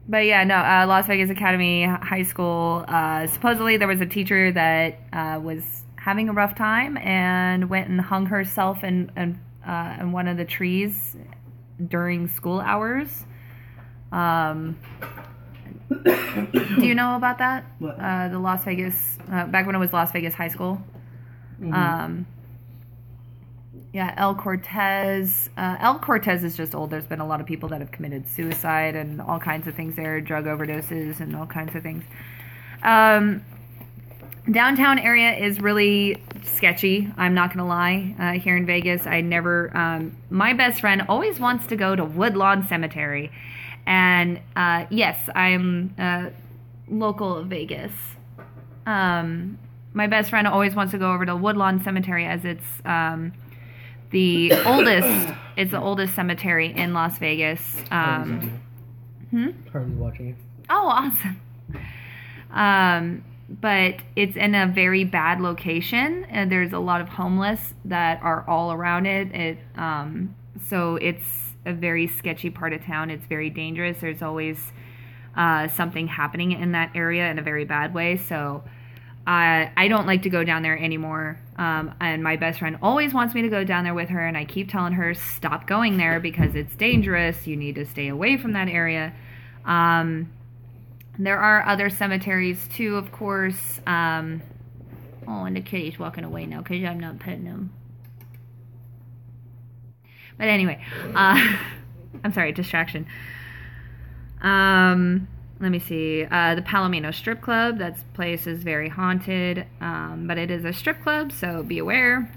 But yeah, no, Las Vegas Academy High School, supposedly there was a teacher that was having a rough time and went and hung herself in one of the trees during school hours. Do you know about that? What? The Las Vegas, back when it was Las Vegas High School. Mm-hmm. Yeah, El Cortez. El Cortez is just old. There's been a lot of people that have committed suicide and all kinds of things there, drug overdoses and all kinds of things. Downtown area is really sketchy, I'm not gonna lie. Here in Vegas, I never, my best friend always wants to go to Woodlawn Cemetery. And yes, I'm local of Vegas. My best friend always wants to go over to Woodlawn Cemetery as it's the oldest cemetery in Las Vegas. Harley's watching it. Oh, awesome. But it's in a very bad location, and there's a lot of homeless that are all around it. So it's a very sketchy part of town. It's very dangerous. There's always something happening in that area in a very bad way. So I don't like to go down there anymore. And my best friend always wants me to go down there with her, and I keep telling her, stop going there because it's dangerous. You need to stay away from that area. There are other cemeteries too, of course. And the kitty's walking away now because I'm not petting him. But anyway, I'm sorry, distraction. Let me see. The Palomino Strip Club. That place is very haunted, but it is a strip club, so be aware.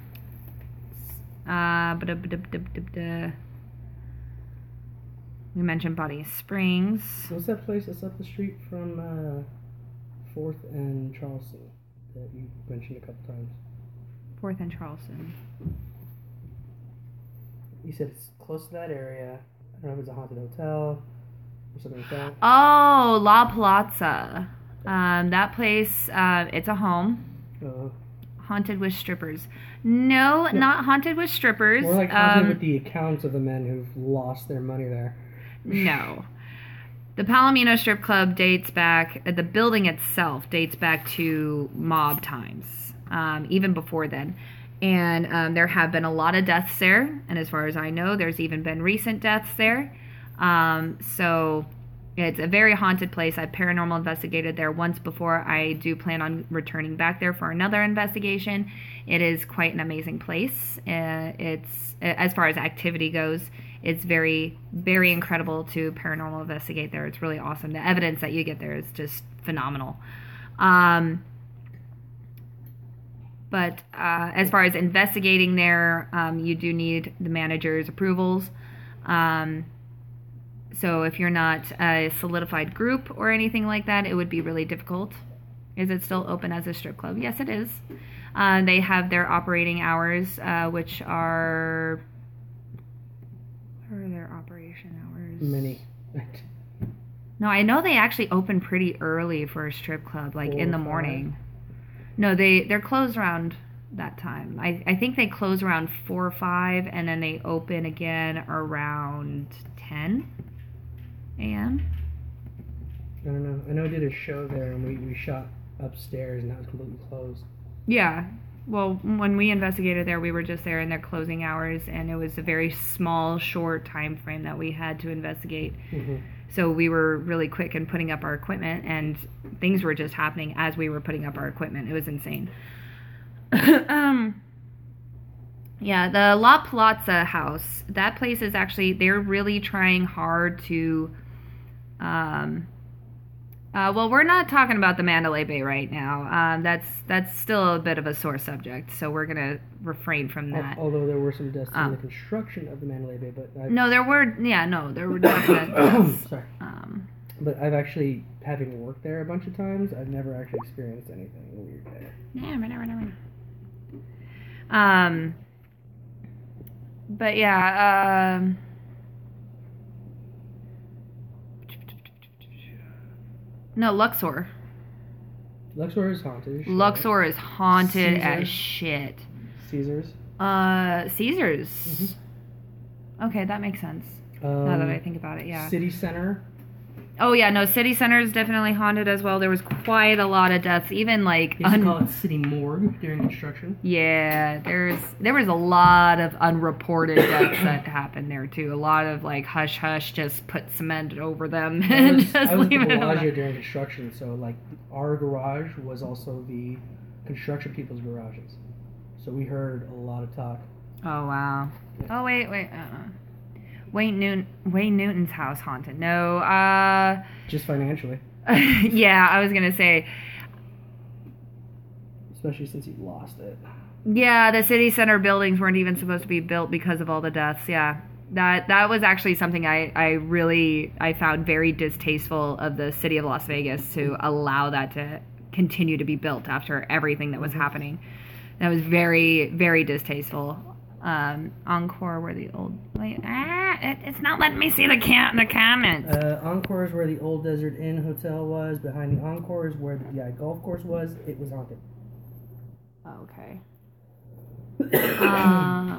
We mentioned Bonnie Springs. What's that place that's up the street from 4th and Charleston that you mentioned a couple times? 4th and Charleston. You said it's close to that area. I don't know if it's a haunted hotel or something like that. Oh, La Palazza. That place, it's a home. Haunted with strippers. No, not haunted with strippers. More like haunted with the accounts of the men who've lost their money there. No. The Palomino Strip Club dates back, the building itself dates back to mob times, even before then. And there have been a lot of deaths there. And as far as I know, there's even been recent deaths there. So it's a very haunted place. I've paranormal investigated there once before. I do plan on returning back there for another investigation. It is quite an amazing place. It's, as far as activity goes, it's very, very incredible to paranormal investigate there. It's really awesome. The evidence that you get there is just phenomenal. But as far as investigating there, you do need the manager's approvals. So if you're not a solidified group or anything like that, it would be really difficult. Is it still open as a strip club? Yes, it is. They have their operating hours, which are... What are their operation hours? Many. No, I know they actually open pretty early for a strip club, like 4 in the morning. No, they're closed around that time. I think they close around 4 or 5, and then they open again around 10 a.m. I don't know. I know I did a show there, and we shot upstairs, and that was completely closed. Yeah. Well, when we investigated there, we were just there in their closing hours, and it was a very small, short time frame that we had to investigate. Mm-hmm. So we were really quick in putting up our equipment, and things were just happening as we were putting up our equipment. It was insane. Yeah, the La Palazza house, that place is actually, they're really trying hard to... well, we're not talking about the Mandalay Bay right now. That's still a bit of a sore subject, so we're going to refrain from that. Although there were some deaths in the construction of the Mandalay Bay, but... there were definite deaths. Sorry. But I've actually, having worked there a bunch of times, I've never actually experienced anything weird there. But yeah, no, Luxor. Luxor is haunted. Sure. Luxor is haunted Caesars. as shit. Caesars. Caesars. Mm-hmm. Okay, that makes sense. Now that I think about it, yeah. City Center. Oh yeah, no, City Center is definitely haunted as well. There was quite a lot of deaths, even like... They used to call it City Morgue during construction. Yeah, there was a lot of unreported deaths that happened there too. A lot of like hush hush, just put cement over them and I was at the Bellagio during construction, so like our garage was also the construction people's garages. So we heard a lot of talk. Oh wow. Oh wait. Wayne Newton's house haunted. No, just financially. Yeah, I was gonna say. Especially since he lost it. Yeah, the city center buildings weren't even supposed to be built because of all the deaths. Yeah, that was actually something I found very distasteful of the city of Las Vegas to allow that to continue to be built after everything that was happening. That was very, very distasteful. Encore where the old... Wait, it's not letting me see the comments. Encore is where the Old Desert Inn Hotel was. Behind the Encore is where the DI golf course was. It was haunted. Okay.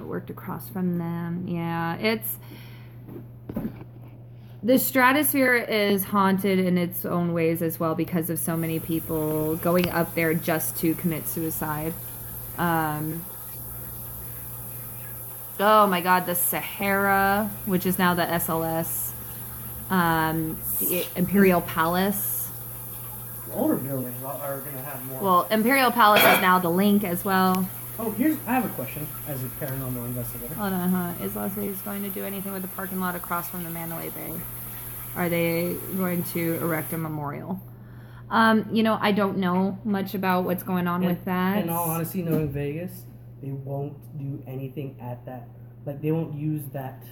Worked across from them. Yeah, The Stratosphere is haunted in its own ways as well because of so many people going up there just to commit suicide. Oh my God, the Sahara, which is now the SLS, the Imperial Palace. The older buildings are going to have more. Well, Imperial Palace is now the Link as well. Oh, I have a question as a paranormal investigator. Hold on, huh? Is Las Vegas going to do anything with the parking lot across from the Mandalay Bay? Are they going to erect a memorial? I don't know much about what's going on with that. In all honesty, knowing Vegas, they won't do anything at that. Like, they won't use that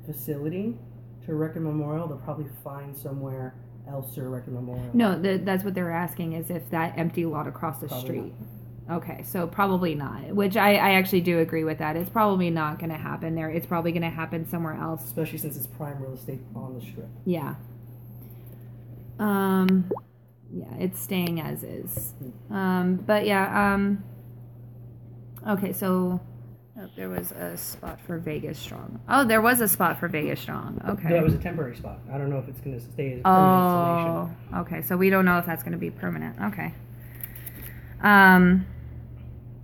facility to erect a memorial. They'll probably find somewhere else to erect a memorial. No, that's what they're asking, is if that empty lot across the street. Not. Okay, so probably not. Which I actually do agree with that. It's probably not going to happen there. It's probably going to happen somewhere else. Especially since it's prime real estate on the strip. Yeah. Yeah, it's staying as is. But yeah, okay, so there was a spot for Vegas Strong. Oh, there was a spot for Vegas Strong. Okay. That was a temporary spot. I don't know if it's going to stay as a permanent installation. Okay, so we don't know if that's going to be permanent. Okay.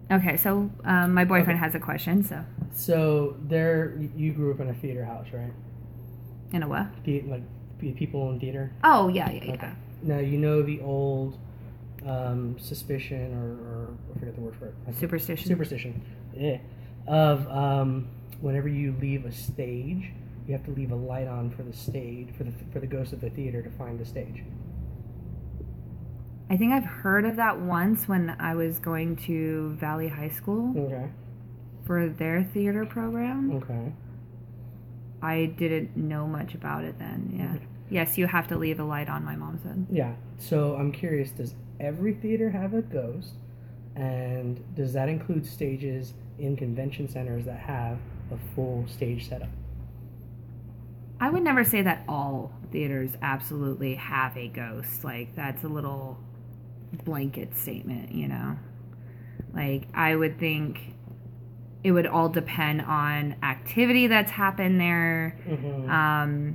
Okay, so my boyfriend has a question, so. So you grew up in a theater house, right? In a what? Like people in theater? Oh, yeah. Okay. Now, you know the old suspicion or I forget the word for it. Superstition. Yeah. Of whenever you leave a stage, you have to leave a light on for the stage, for the ghost of the theater to find the stage. I think I've heard of that once when I was going to Valley High School. Okay. For their theater program. Okay. I didn't know much about it then, yeah. Okay. Yes, you have to leave a light on, my mom said. Yeah. So I'm curious, does every theater have a ghost? And does that include stages in convention centers that have a full stage setup? I would never say that all theaters absolutely have a ghost. Like, that's a little blanket statement, Like, I would think it would all depend on activity that's happened there. Mm-hmm.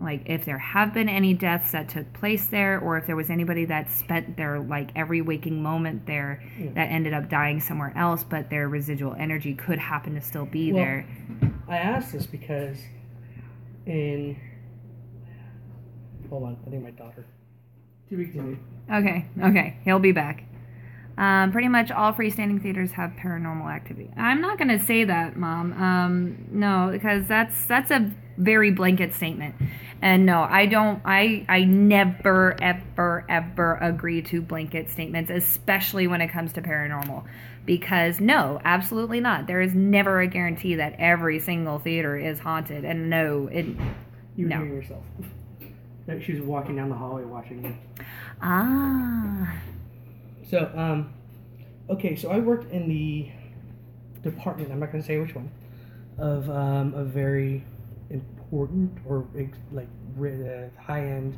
Like, if there have been any deaths that took place there, or if there was anybody that spent their, like, every waking moment there that ended up dying somewhere else, but their residual energy could happen to still be there. I asked this because hold on, I think my daughter. To be continued. Okay, he'll be back. Pretty much all freestanding theaters have paranormal activity. I'm not going to say that, Mom. No, because that's a very blanket statement. And no, I don't, I never, ever agree to blanket statements, especially when it comes to paranormal. Because no, absolutely not. There is never a guarantee that every single theater is haunted. And no, You hear yourself. She was walking down the hallway watching you. Ah. So, okay, so I worked in the department, I'm not going to say which one, of a very important or like high-end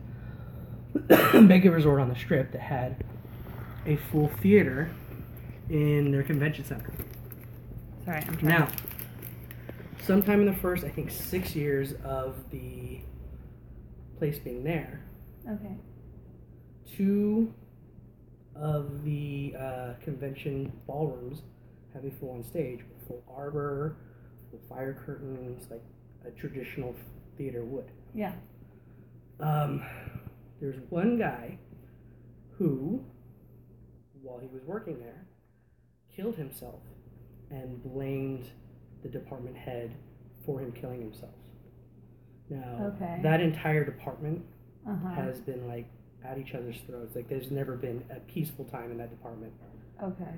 mega resort on the Strip that had a full theater in their convention center. Sorry, I'm trying. Now, sometime in the first, I think, 6 years of the place being there, okay, 2 of the convention ballrooms have a full-on stage with full arbor, full fire curtains, like a traditional theater would. Yeah. There's one guy who, while he was working there, killed himself and blamed the department head for him killing himself. Now, that entire department has been like at each other's throats. Like, there's never been a peaceful time in that department. Okay.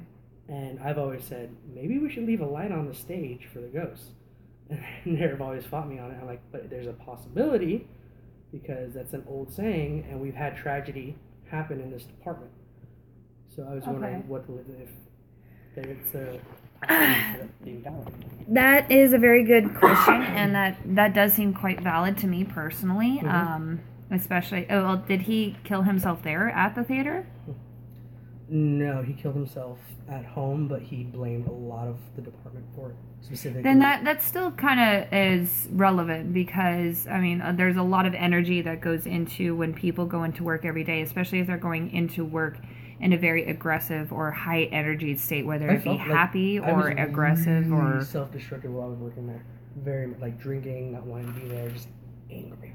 And I've always said, maybe we should leave a light on the stage for the ghosts. And they've always fought me on it. I'm like, but there's a possibility, because that's an old saying, and we've had tragedy happen in this department. So I was wondering if it's a being valid. That is a very good question, and that does seem quite valid to me personally. Mm-hmm. Especially, did he kill himself there at the theater? No, he killed himself at home, but he blamed a lot of the department for it specifically. Then that still kind of is relevant because, I mean, there's a lot of energy that goes into when people go into work every day, especially if they're going into work in a very aggressive or high energy state, whether it be happy or aggressive or self-destructive while I was working there. Very like drinking, not wanting to be there, just angry.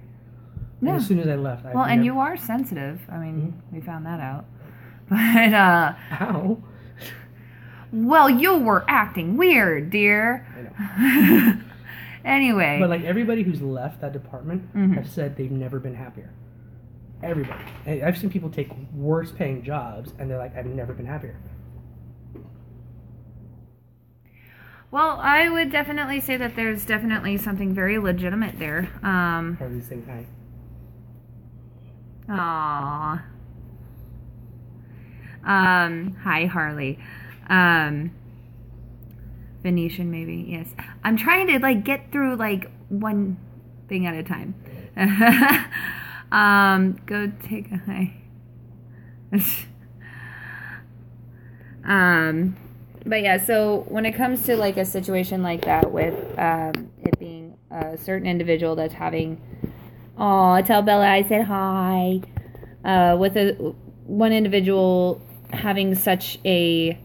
Yeah. And as soon as I left, and you are sensitive. I mean, we found that out. But how? Well, you were acting weird, dear. I know. Anyway. But like everybody who's left that department have said they've never been happier. Everybody. And I've seen people take worse paying jobs and they're like, I've never been happier. Well, I would definitely say that there's definitely something very legitimate there. Harley's saying hi. Aww. Hi, Harley. Venetian, maybe, yes. I'm trying to, like, get through, like, one thing at a time. Go take a hi. But yeah, so when it comes to, like, a situation like that with, it being a certain individual that's having, tell Bella I said hi, with one individual having such a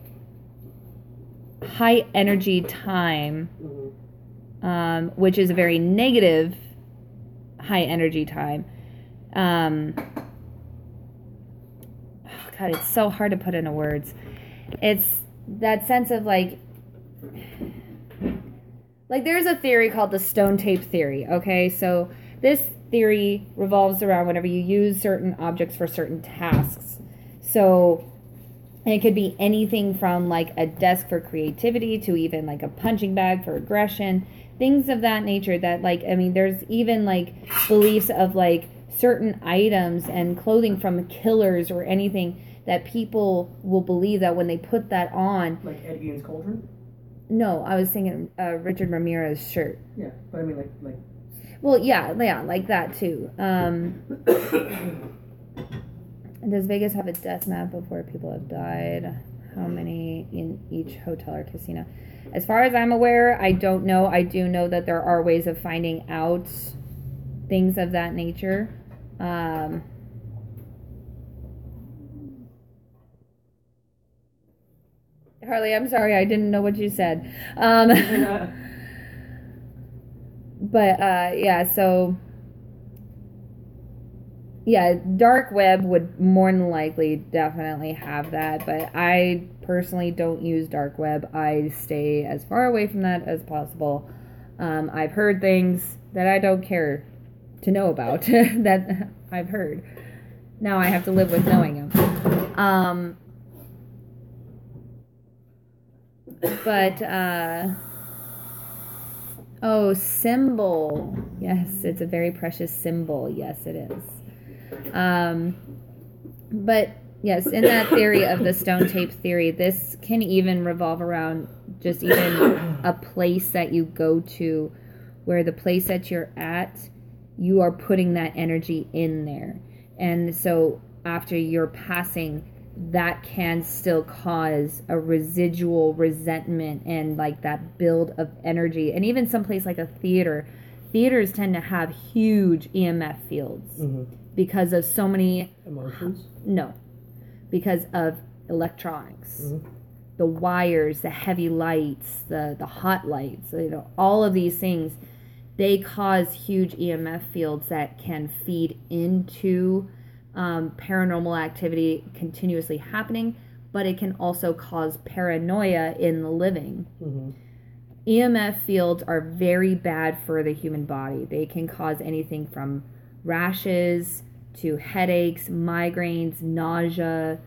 high energy time, which is a very negative high energy time. God, it's so hard to put into words. It's that sense of like there's a theory called the stone tape theory. Okay, so this theory revolves around whenever you use certain objects for certain tasks. So it could be anything from like a desk for creativity to even like a punching bag for aggression, things of that nature. That like, I mean, there's even like beliefs of like certain items and clothing from killers or anything that people will believe that when they put that on, like Ed Gein's cauldron. No, I was thinking Richard Ramirez shirt. Yeah, but I mean like. Well, yeah, like that too. Does Vegas have a death map of where people have died? How many in each hotel or casino? As far as I'm aware, I don't know. I do know that there are ways of finding out things of that nature. Harley, I'm sorry, I didn't know what you said. But, yeah, so... Yeah, dark web would more than likely definitely have that, but I personally don't use dark web. I stay as far away from that as possible. I've heard things that I don't care to know about that I've heard. Now I have to live with knowing them. Oh, symbol. Yes, it's a very precious symbol. Yes, it is. But yes, in that theory of the stone tape theory, this can even revolve around just even a place that you go to, where the place that you're at, you are putting that energy in there. And so after you're passing, that can still cause a residual resentment and like that build of energy. And even someplace like a theater, theaters tend to have huge EMF fields. Mm-hmm. Because of so many... Emotions? No. Because of electronics. Mm-hmm. The wires, the heavy lights, the hot lights, all of these things, they cause huge EMF fields that can feed into paranormal activity continuously happening, but it can also cause paranoia in the living. Mm-hmm. EMF fields are very bad for the human body. They can cause anything from rashes to headaches, migraines, nausea,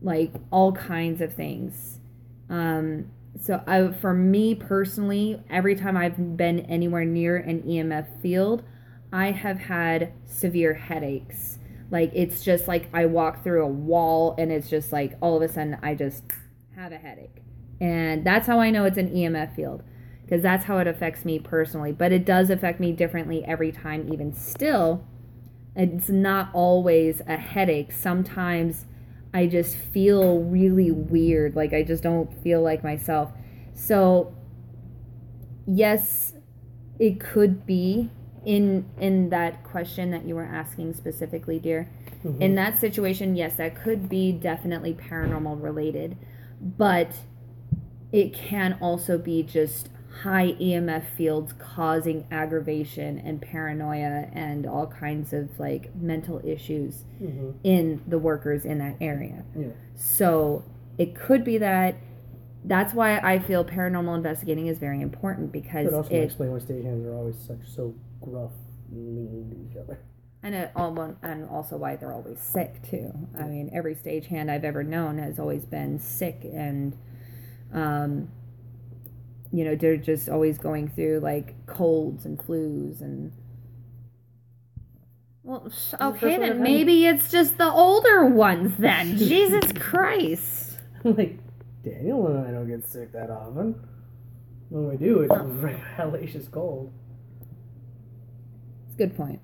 like all kinds of things. For me personally, every time I've been anywhere near an EMF field, I have had severe headaches. Like, it's just like I walk through a wall and it's just like all of a sudden I just have a headache. And that's how I know it's an EMF field, because that's how it affects me personally. But it does affect me differently every time, even still. It's not always a headache. Sometimes I just feel really weird. Like, I just don't feel like myself. So, yes, it could be in that question that you were asking specifically, dear. Mm-hmm. In that situation, yes, that could be definitely paranormal related. But it can also be just high EMF fields causing aggravation and paranoia and all kinds of like mental issues in the workers in that area. Yeah. So it could be that. That's why I feel paranormal investigating is very important, because it also explain why stagehands are always so gruff and mean to each other. And also why they're always sick too. I mean, every stagehand I've ever known has always been sick, and you know, they're just always going through like colds and flus and. Well, okay then, maybe it's just the older ones then. Jesus Christ! Like, Daniel and I don't get sick that often. When we do, it's hellacious cold. It's a good point.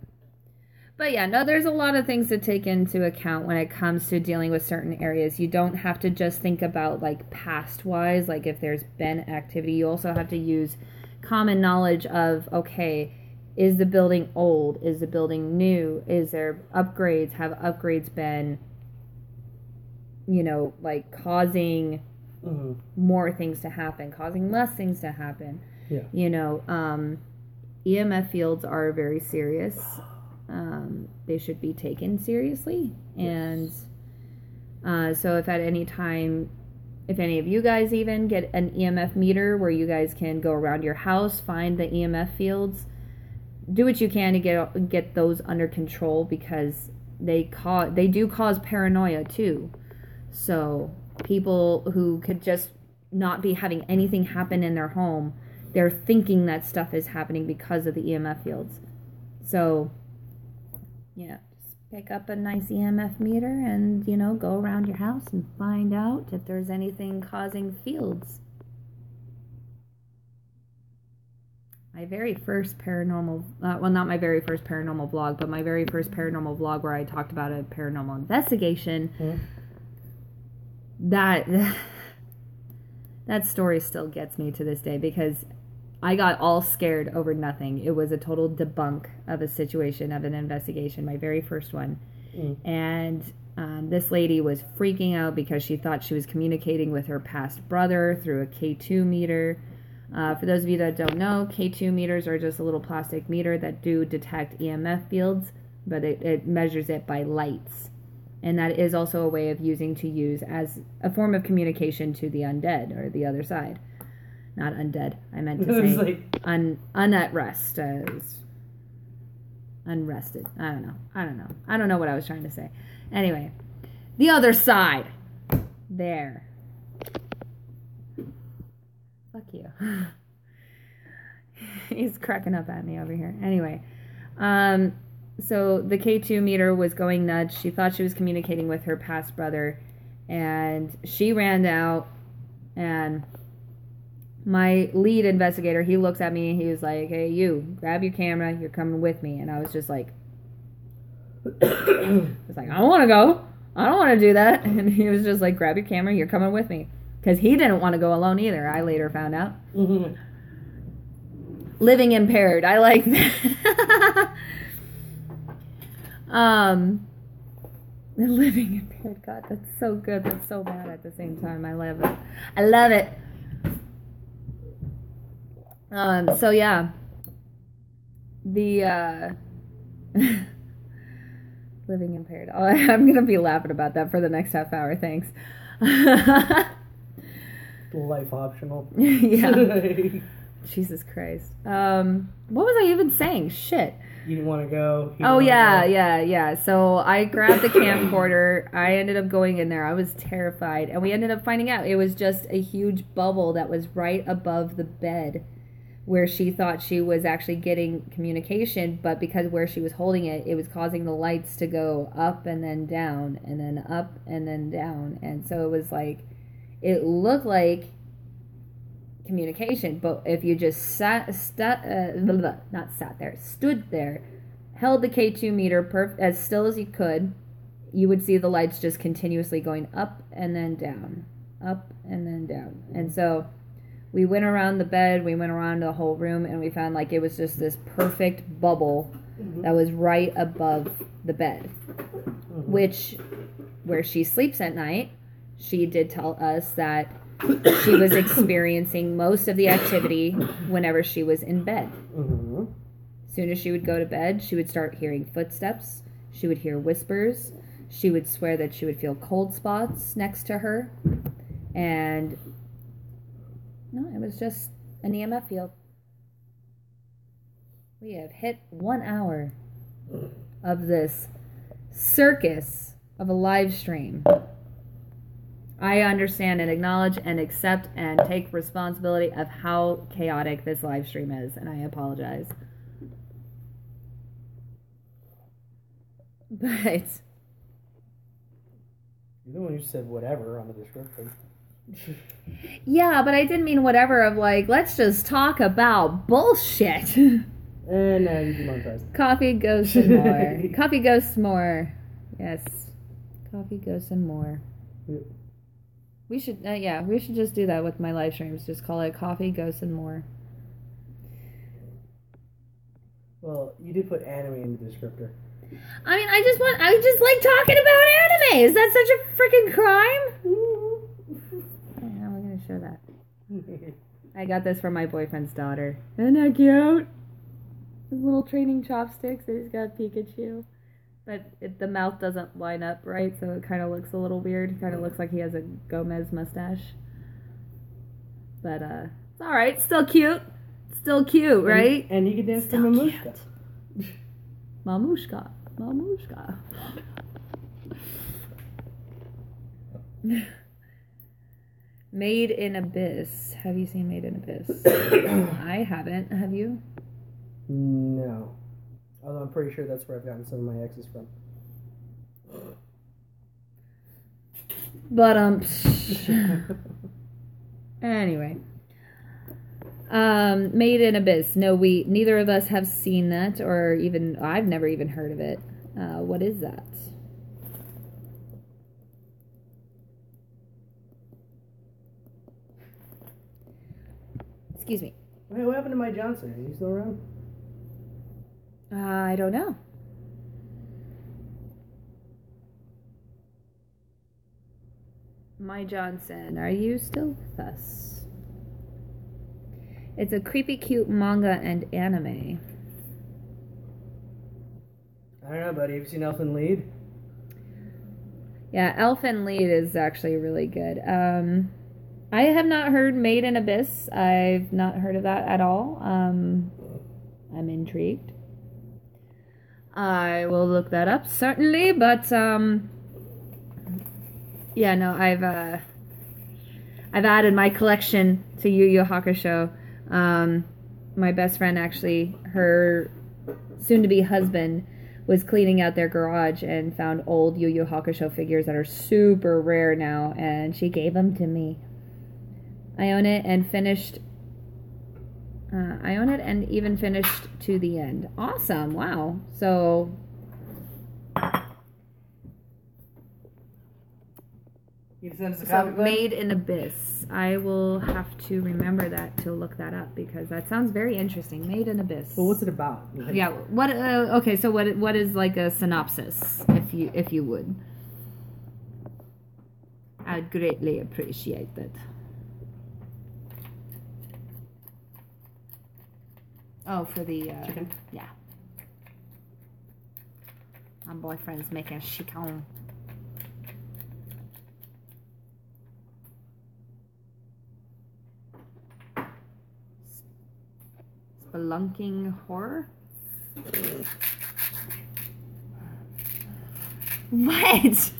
But yeah, no, there's a lot of things to take into account when it comes to dealing with certain areas. You don't have to just think about like past-wise, like if there's been activity. You also have to use common knowledge of, okay, is the building old? Is the building new? Is there upgrades? Have upgrades been, you know, like causing more things to happen, causing less things to happen? Yeah. You know, EMF fields are very serious. They should be taken seriously. And so if at any time, if any of you guys even get an EMF meter where you guys can go around your house, find the EMF fields, do what you can to get those under control, because they do cause paranoia too. So people who could just not be having anything happen in their home, they're thinking that stuff is happening because of the EMF fields. So, yeah, just pick up a nice EMF meter and, you know, go around your house and find out if there's anything causing fields. My very first paranormal, well, not my very first paranormal vlog, but my very first paranormal vlog where I talked about a paranormal investigation, that story still gets me to this day, because I got all scared over nothing. It was a total debunk of a situation, of an investigation, my very first one. And this lady was freaking out because she thought she was communicating with her past brother through a K2 meter. For those of you that don't know, K2 meters are just a little plastic meter that do detect EMF fields, but it measures it by lights. And that is also a way of use as a form of communication to the undead, or the other side. Not undead. I meant to say like at rest. Unrested. I don't know. I don't know what I was trying to say. Anyway, the other side. There. Fuck you. He's cracking up at me over here. Anyway, so the K2 meter was going nuts. She thought she was communicating with her past brother, and she ran out, and my lead investigator, he looks at me and he was like, "Hey, you, grab your camera, you're coming with me." And I was just like, I don't want to go. I don't want to do that. And he was just like, "Grab your camera, you're coming with me." Because he didn't want to go alone either, I later found out. Living impaired, I like that. Living impaired, God, that's so good, that's so bad at the same time. I love it. I love it. So yeah, the living impaired. Oh, I'm gonna be laughing about that for the next half hour. Thanks. Life optional. Yeah. Jesus Christ. What was I even saying? Shit. You didn't want to go. Oh, yeah. So I grabbed the camcorder. I ended up going in there. I was terrified. And we ended up finding out it was just a huge bubble that was right above the bed, where she thought she was actually getting communication, but because where she was holding it, it was causing the lights to go up and then down, and then up and then down. And so it was like, it looked like communication, but if you just stood there, held the K2 meter as still as you could, you would see the lights just continuously going up and then down, up and then down. And so we went around the bed, we went around the whole room, and we found like it was just this perfect bubble that was right above the bed, which, where she sleeps at night, she did tell us that she was experiencing most of the activity whenever she was in bed. As soon as she would go to bed, she would start hearing footsteps. She would hear whispers. She would swear that she would feel cold spots next to her. And no, it was just an EMF field. We have hit 1 hour of this circus of a live stream. I understand and acknowledge and accept and take responsibility of how chaotic this live stream is, and I apologize. But you're the one who said whatever on the description. Yeah, but I didn't mean whatever of like, let's just talk about bullshit. And now you demonetized. Coffee, ghosts, and more. Coffee, ghosts, more. Yes. Coffee, ghosts, and more. Yeah. We should just do that with my live streams. Just call it Coffee, Ghosts, and More. Well, you did put anime in the descriptor. I mean, I just like talking about anime. Is that such a freaking crime? Yeah, we're gonna show that. I got this from my boyfriend's daughter. Isn't that cute? His little training chopsticks. He's got Pikachu. But the mouth doesn't line up right, so it kind of looks a little weird. It kind of looks like he has a Gomez mustache. But, it's alright. Still cute. Still cute, right? And he can dance to Mamushka. Mamushka. Mamushka. Made in Abyss. Have you seen Made in Abyss? I haven't. Have you? No. Although I'm pretty sure that's where I've gotten some of my exes from. But, anyway. Made in Abyss. No, neither of us have seen that, or even, I've never even heard of it. What is that? Excuse me. Hey, what happened to Mike Johnson? Is he still around? I don't know. My Johnson, are you still with us? It's a creepy, cute manga and anime. I don't know, buddy. Have you seen Elfen Lied? Yeah, Elfen Lied is actually really good. I have not heard Made in Abyss. I've not heard of that at all. I'm intrigued. I will look that up, certainly, but, yeah, no, I've added my collection to Yu Yu Hakusho. My best friend, actually, her soon-to-be husband was cleaning out their garage and found old Yu Yu Hakusho figures that are super rare now, and she gave them to me. I own it and even finished to the end. Awesome. Wow. So Made in Abyss. I will have to remember that to look that up because that sounds very interesting. Made in Abyss. Well, what's it about? Yeah. What? Okay. So what is like a synopsis, if you would? I'd greatly appreciate that. Oh, for the chicken? Yeah. My boyfriend's making chicken. Spelunking horror? What?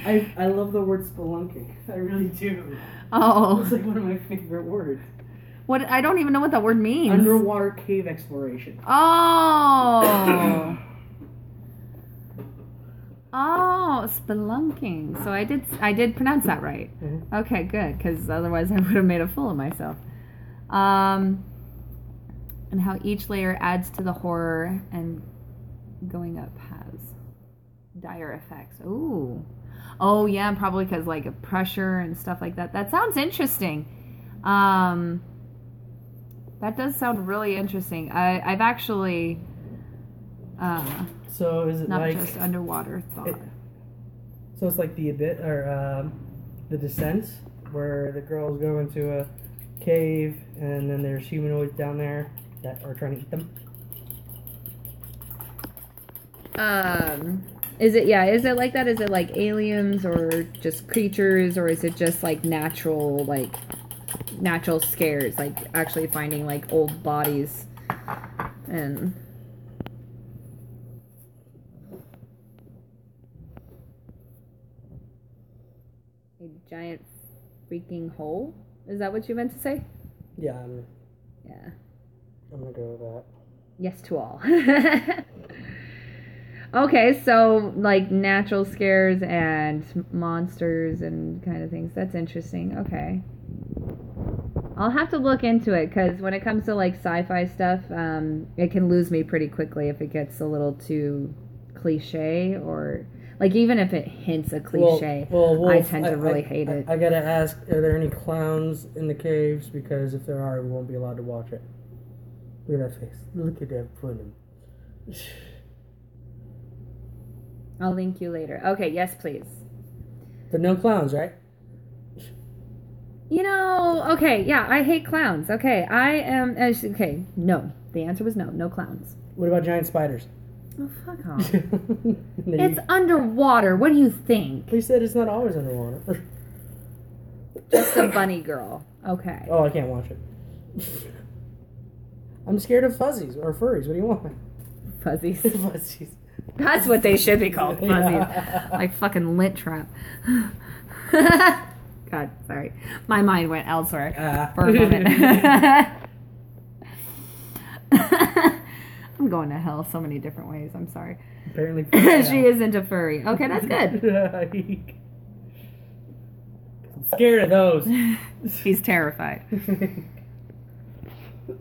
I love the word spelunking. I really do. Oh. It's like one of my favorite words. What? I don't even know what that word means. Underwater cave exploration. Oh. Oh, spelunking. So I did pronounce that right. Mm-hmm. Okay, good, because otherwise I would have made a fool of myself. And how each layer adds to the horror and going up has. Dire effects. Ooh. Oh, yeah, probably because, like, of pressure and stuff like that. That sounds interesting. That does sound really interesting. I've actually... so is it not like... Not just underwater thought. So it's like the Abyss, or the Descent, where the girls go into a cave, and then there's humanoids down there that are trying to eat them? Is it like that? Is it like aliens or just creatures, or is it just like natural scares, like actually finding like old bodies and a giant freaking hole? Is that what you meant to say? Yeah, I'm gonna go with that. Yes to all. Okay, so like natural scares and monsters and kind of things. That's interesting. Okay. I'll have to look into it, because when it comes to like sci-fi stuff, it can lose me pretty quickly if it gets a little too cliche, or like even if it hints a cliche, I tend to really hate it. I gotta ask, are there any clowns in the caves? Because if there are, we won't be allowed to watch it. Look at that face. Look at that pudding. I'll link you later. Okay, yes, please. But no clowns, right? You know, okay, yeah, I hate clowns. Okay, I am... Okay, no. The answer was no. No clowns. What about giant spiders? Oh, fuck off. It's underwater. What do you think? He said it's not always underwater. Just a bunny girl. Okay. Oh, I can't watch it. I'm scared of fuzzies or furries. What do you want? Fuzzies. Fuzzies. That's what they should be called. Fuzzies. Yeah. Like fucking lint trap. God, sorry. My mind went elsewhere for a moment. I'm going to hell so many different ways. I'm sorry. Apparently. She is into furry. Okay, that's good. I'm scared of those. He's terrified.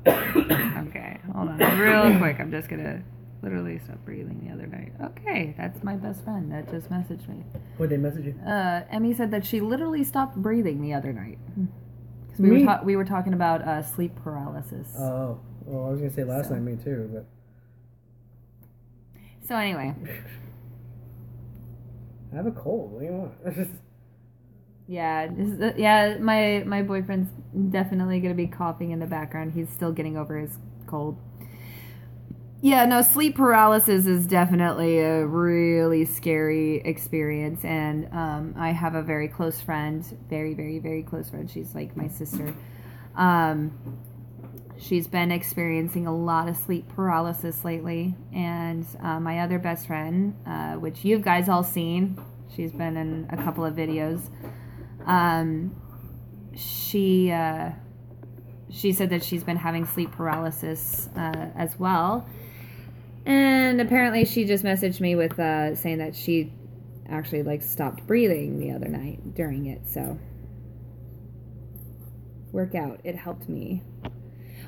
Okay, hold on. Real quick. I'm just going to literally stop breathing the other night. Okay, that's my best friend that just messaged me. What did they message you? Emmy said that she literally stopped breathing the other night. Because we were talking about sleep paralysis. Oh, well, I was going to say last night, me too, but... So anyway. I have a cold. What do you want? Yeah, my boyfriend's definitely going to be coughing in the background. He's still getting over his cold. Yeah, no, sleep paralysis is definitely a really scary experience, and I have a very close friend, very, very, very close friend. She's like my sister. She's been experiencing a lot of sleep paralysis lately, and my other best friend, which you guys all seen, she's been in a couple of videos. She said that she's been having sleep paralysis as well. And apparently she just messaged me with saying that she actually like stopped breathing the other night during it. So workout, it helped me.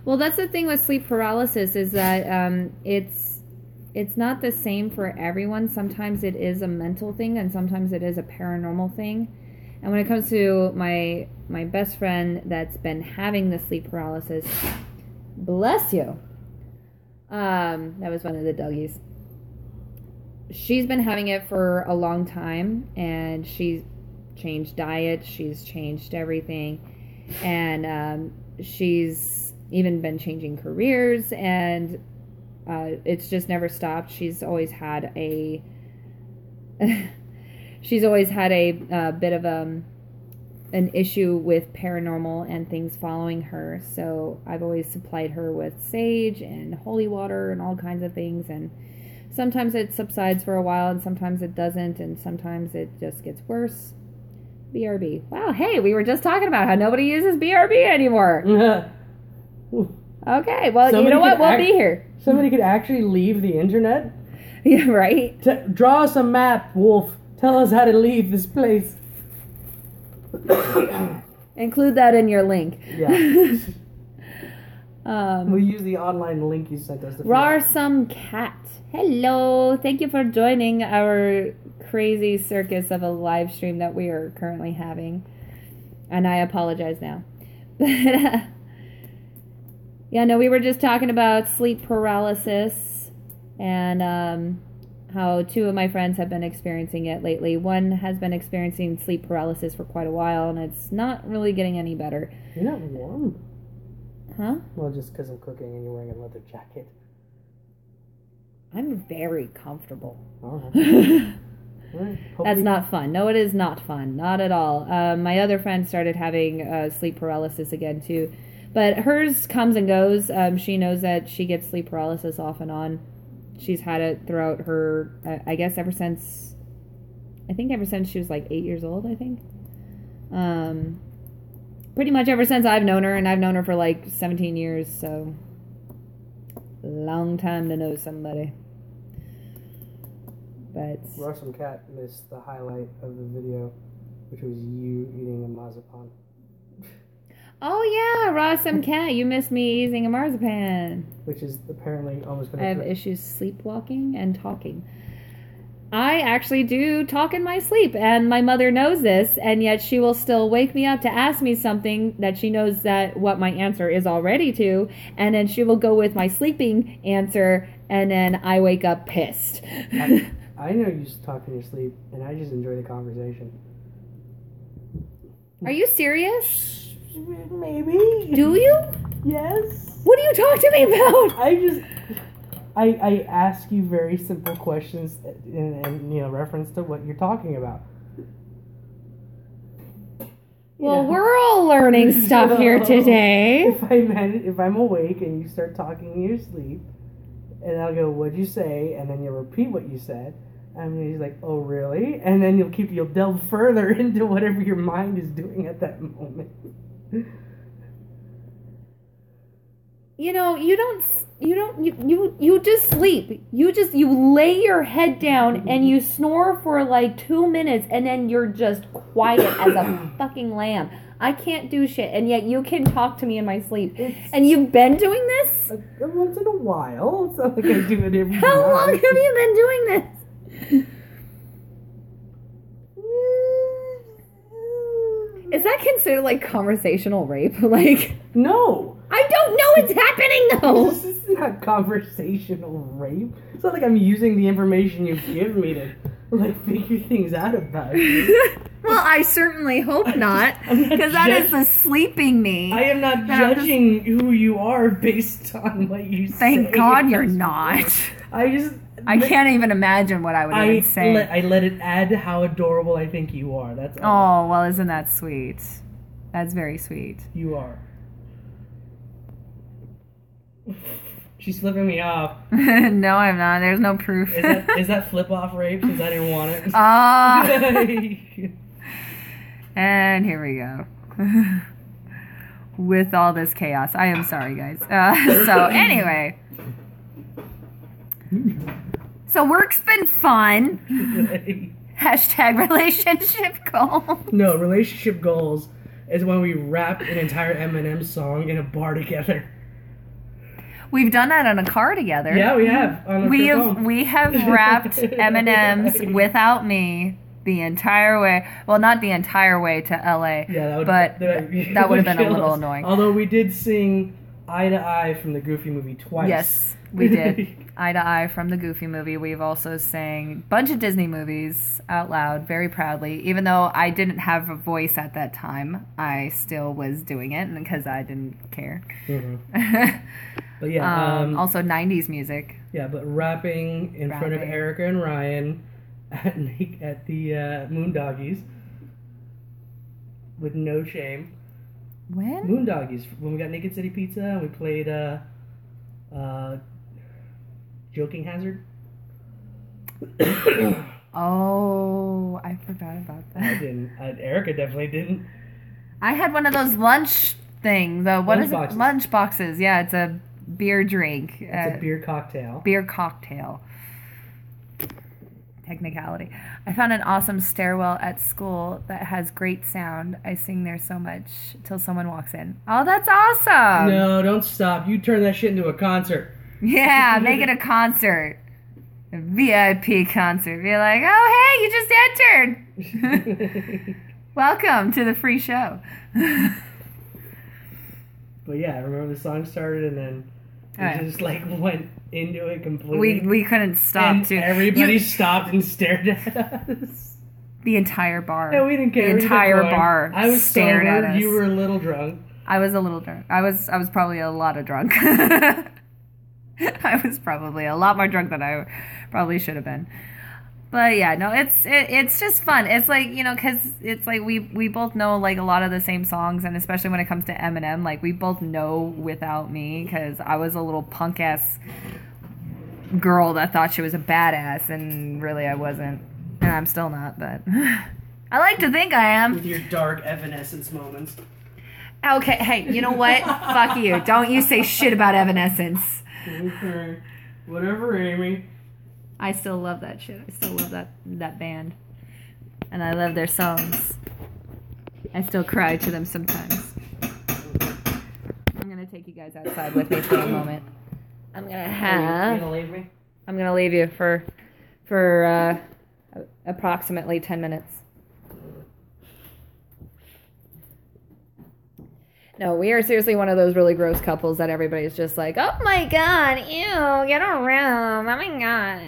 Well, that's the thing with sleep paralysis, is that it's not the same for everyone. Sometimes it is a mental thing, and sometimes it is a paranormal thing. And when it comes to my best friend that's been having the sleep paralysis, bless you. That was one of the doggies. She's been having it for a long time, and she's changed diet, she's changed everything, and she's even been changing careers, and it's just never stopped. She's always had a bit of an issue with paranormal and things following her, so I've always supplied her with sage and holy water and all kinds of things, and sometimes it subsides for a while and sometimes it doesn't, and sometimes it just gets worse. BRB. Wow, hey, we were just talking about how nobody uses BRB anymore. Okay, well, somebody, you know what? We'll be here. Somebody could actually leave the internet? Yeah, right? Draw us a map, Wolf. Tell us how to leave this place. Include that in your link. Yeah. We'll use the online link you sent us. Rarsome Cat. Hello. Thank you for joining our crazy circus of a live stream that we are currently having. And I apologize now. But, yeah, no, we were just talking about sleep paralysis and how 2 of my friends have been experiencing it lately. One has been experiencing sleep paralysis for quite a while, and it's not really getting any better. You're not warm. Huh? Well, just because I'm cooking and you're wearing a leather jacket. I'm very comfortable. Right. That's not fun. No, it is not fun. Not at all. My other friend started having sleep paralysis again, too. But hers comes and goes. She knows that she gets sleep paralysis off and on. She's had it throughout her, I guess, ever since she was like 8 years old, I think. Pretty much ever since I've known her, and I've known her for like 17 years, so long time to know somebody. But Russell Cat missed the highlight of the video, which was you eating a marzipan. Oh yeah, Rossum Cat, you missed me eating a marzipan. Which is apparently almost going to... I have issues sleepwalking and talking. I actually do talk in my sleep, and my mother knows this, and yet she will still wake me up to ask me something that she knows that what my answer is already to, and then she will go with my sleeping answer, and then I wake up pissed. I know you talk in your sleep, and I just enjoy the conversation. Are you serious? Maybe. Do you? Yes. What do you talk to me about? I ask you very simple questions in reference to what you're talking about. Well, we're all learning stuff here today. If I'm awake and you start talking in your sleep, and I'll go, "What'd you say?" and then you'll repeat what you said, and he's like, "Oh, really?" And then you'll delve further into whatever your mind is doing at that moment. You just sleep. You lay your head down and you snore for like 2 minutes and then you're just quiet as a fucking lamb. I can't do shit, and yet you can talk to me in my sleep. And you've been doing this? Once in a while. It's not like I do it every day. How long have you been doing this? Is that considered like conversational rape? Like, no. I don't know it's happening though. This is not conversational rape. It's not like I'm using the information you give me to like figure things out about you. Well, I certainly hope not, because that is the sleeping me. I am not judging who you are based on what you say. Thank God you're not. I can't even imagine what I would even say. I let it add to how adorable I think you are. That's all. Oh, well, isn't that sweet? That's very sweet. You are. She's flipping me off. No, I'm not. There's no proof. Is that flip off rape? Because I didn't want it. And here we go. With all this chaos. I am sorry, guys. So, anyway. So, work's been fun. Hashtag relationship goals. No, relationship goals is when we rap an entire Eminem song in a bar together. We've done that in a car together. Yeah, we have. We have rapped Eminem's Without Me the entire way. Well, not the entire way to LA. Yeah, that would have been a little annoying. Although we did sing Eye to Eye from the Goofy movie twice. Yes, we did. Eye to Eye from the Goofy movie. We've also sang a bunch of Disney movies out loud, very proudly. Even though I didn't have a voice at that time, I still was doing it because I didn't care. Mm-hmm. But yeah, also 90s music. Yeah, but rapping in front of Erica and Ryan at the Moondoggies with no shame. When? Moondoggies. When we got Naked City Pizza and we played Joking Hazard. Oh, I forgot about that. I didn't. Erica definitely didn't. I had one of those lunch things. What is it? Lunch boxes. Yeah, it's a beer drink. It's a beer cocktail. Beer cocktail. technicality. I found an awesome stairwell at school that has great sound. I sing there so much till someone walks in. Oh, that's awesome. No, don't stop. You turn that shit into a concert. Yeah, make it a concert. A VIP concert. Be like, oh, hey, you just entered. Welcome to the free show. But yeah, I remember the song started and then we just like went into it completely. We couldn't stop and too. Everybody stopped and stared at us. The entire bar. No, we didn't care. The entire bar. I was stared sober. at us. You were a little drunk. I was a little drunk. I was probably a lot of drunk. I was probably a lot more drunk than I probably should have been. But yeah, no, it's just fun. It's like, you know, because it's like we both know like a lot of the same songs, and especially when it comes to Eminem, like we both know Without Me, because I was a little punk ass girl that thought she was a badass, and really I wasn't, and I'm still not. But I like to think I am. With your dark Evanescence moments. Okay, hey, you know what? Fuck you. Don't you say shit about Evanescence. Okay, whatever, Amy. I still love that shit. I still love that band. And I love their songs. I still cry to them sometimes. I'm going to take you guys outside with me for a moment. I'm going to have... You gonna leave me? I'm going to leave you for approximately 10 minutes. No, we are seriously one of those really gross couples that everybody's just like, oh my god, ew, get a room, oh my god.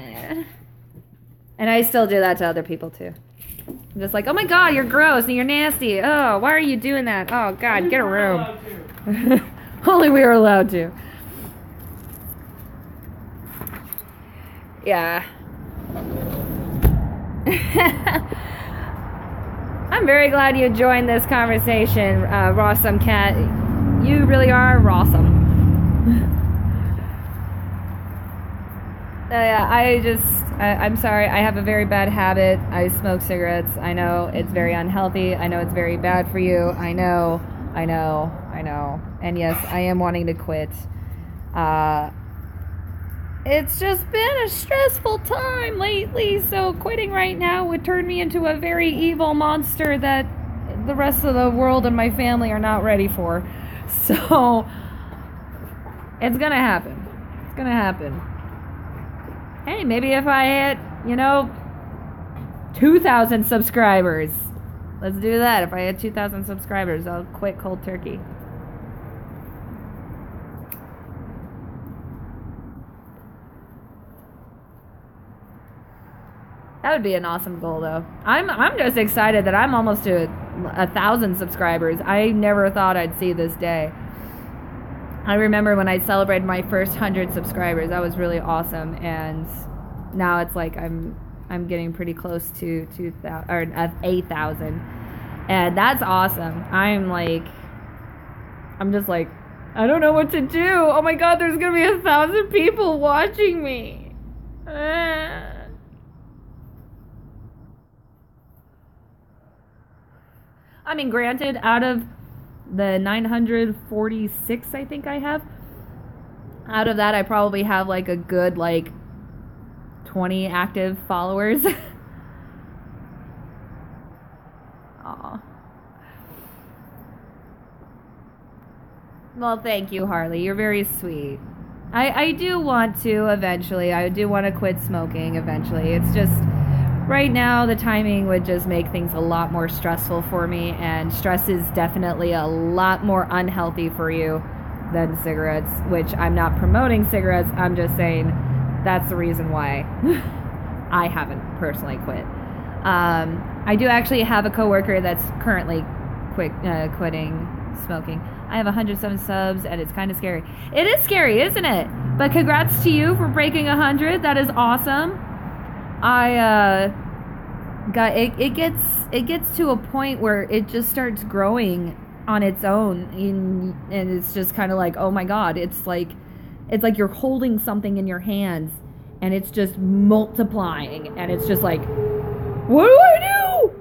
And I still do that to other people too. I'm just like, oh my god, you're gross and you're nasty. Oh, why are you doing that? Oh god, get a room. Only we were allowed to. Yeah. I'm very glad you joined this conversation, Rawsome Cat. You really are rawsome. I'm sorry. I have a very bad habit. I smoke cigarettes. I know it's very unhealthy. I know it's very bad for you. I know. And yes, I am wanting to quit. It's just been a stressful time lately, so quitting right now would turn me into a very evil monster that the rest of the world and my family are not ready for. So, it's gonna happen. It's gonna happen. Hey, maybe if I hit, 2,000 subscribers. Let's do that. If I hit 2,000 subscribers, I'll quit cold turkey. That would be an awesome goal, though. I'm just excited that I'm almost to 1,000 subscribers. I never thought I'd see this day. I remember when I celebrated my first 100 subscribers. That was really awesome, and now it's like I'm getting pretty close to 2,000 or 8,000, and that's awesome. I'm just like, I don't know what to do. Oh my God, there's gonna be 1,000 people watching me. I mean, granted, out of the 946 I think I have, out of that I probably have like a good 20 active followers. Aw. Well, thank you, Harley. You're very sweet. I do want to eventually. I do want to quit smoking eventually. It's just... right now, the timing would just make things a lot more stressful for me, and stress is definitely a lot more unhealthy for you than cigarettes, which I'm not promoting cigarettes. I'm just saying that's the reason why I haven't personally quit. I do actually have a coworker that's currently quitting smoking. I have 107 subs, and it's kind of scary. It is scary, isn't it? But congrats to you for breaking 100. That is awesome. It gets to a point where it just starts growing on its own, and it's just kind of like, oh my God, it's like you're holding something in your hands and it's just multiplying, and it's just like, what do I do?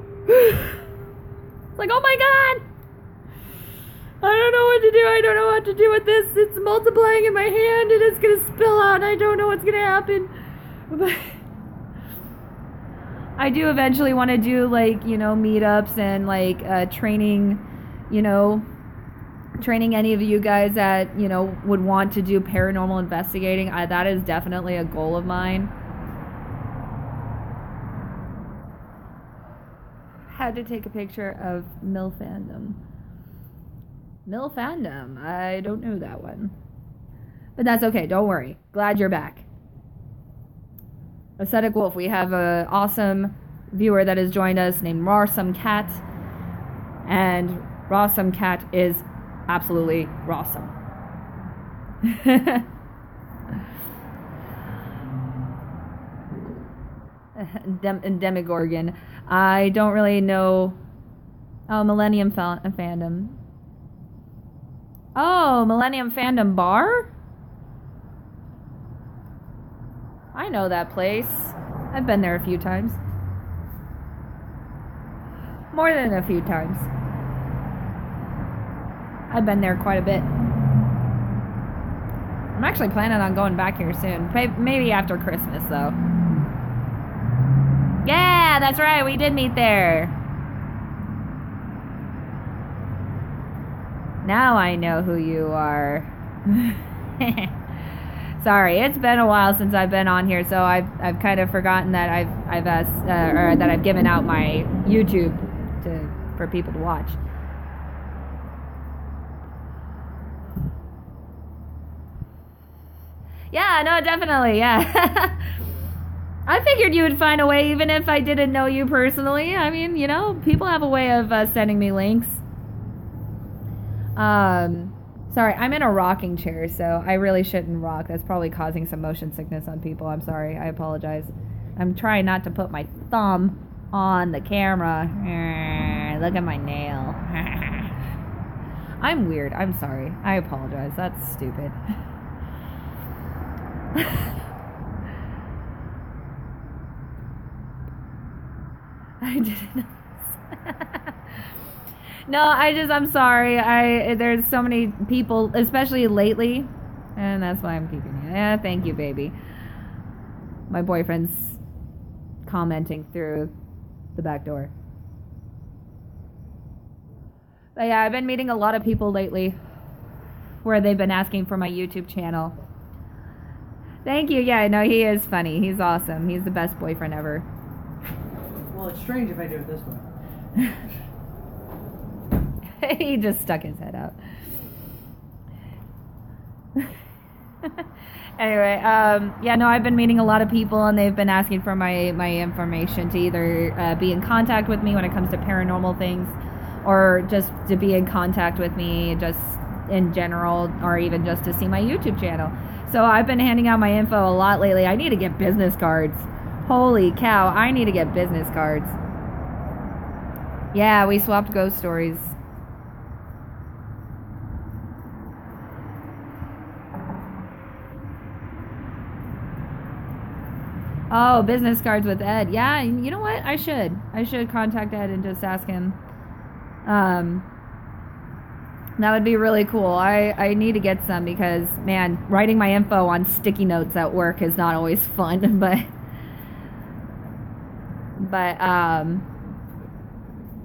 It's like, oh my God, I don't know what to do. I don't know what to do with this. It's multiplying in my hand and it's gonna spill out and I don't know what's gonna happen. But I do eventually want to do, like, you know, meetups and, like, training, you know, training any of you guys that, you know, would want to do paranormal investigating. That is definitely a goal of mine. Had to take a picture of MILFandom. MILFandom. I don't know that one. But that's okay. Don't worry. Glad you're back. Ascetic Wolf. We have an awesome viewer that has joined us named Rawsome Cat. And Rawsome Cat is absolutely rawsome. Demigorgon. I don't really know. Oh, Millennium Fandom. Oh, Millennium Fandom Bar? I know that place. I've been there a few times. More than a few times. I've been there quite a bit. I'm actually planning on going back here soon. Maybe after Christmas, though. Yeah, that's right. We did meet there. Now I know who you are. Sorry, it's been a while since I've been on here, so I've kind of forgotten that I've asked, or that I've given out my YouTube for people to watch. Yeah, no, definitely, yeah. I figured you would find a way, even if I didn't know you personally. I mean, you know, people have a way of sending me links. Sorry, I'm in a rocking chair, so I really shouldn't rock. That's probably causing some motion sickness on people. I'm sorry. I apologize. I'm trying not to put my thumb on the camera. Look at my nail. I'm weird. I'm sorry. I apologize. That's stupid. I didn't know this. No, I'm sorry. There's so many people, especially lately, and that's why I'm keeping it. Yeah, thank you, baby. My boyfriend's commenting through the back door. But yeah, I've been meeting a lot of people lately where they've been asking for my YouTube channel. Thank you. Yeah, no, he is funny. He's awesome. He's the best boyfriend ever. Well, it's strange if I do it this way. He just stuck his head out. Anyway, yeah, no, I've been meeting a lot of people, and they've been asking for my information to either be in contact with me when it comes to paranormal things, or just to be in contact with me just in general, or even just to see my YouTube channel. So I've been handing out my info a lot lately. I need to get business cards. Holy cow, I need to get business cards. Yeah, we swapped ghost stories. Oh, business cards with Ed. Yeah, you know what? I should contact Ed and just ask him. That would be really cool. I need to get some because, man, writing my info on sticky notes at work is not always fun, but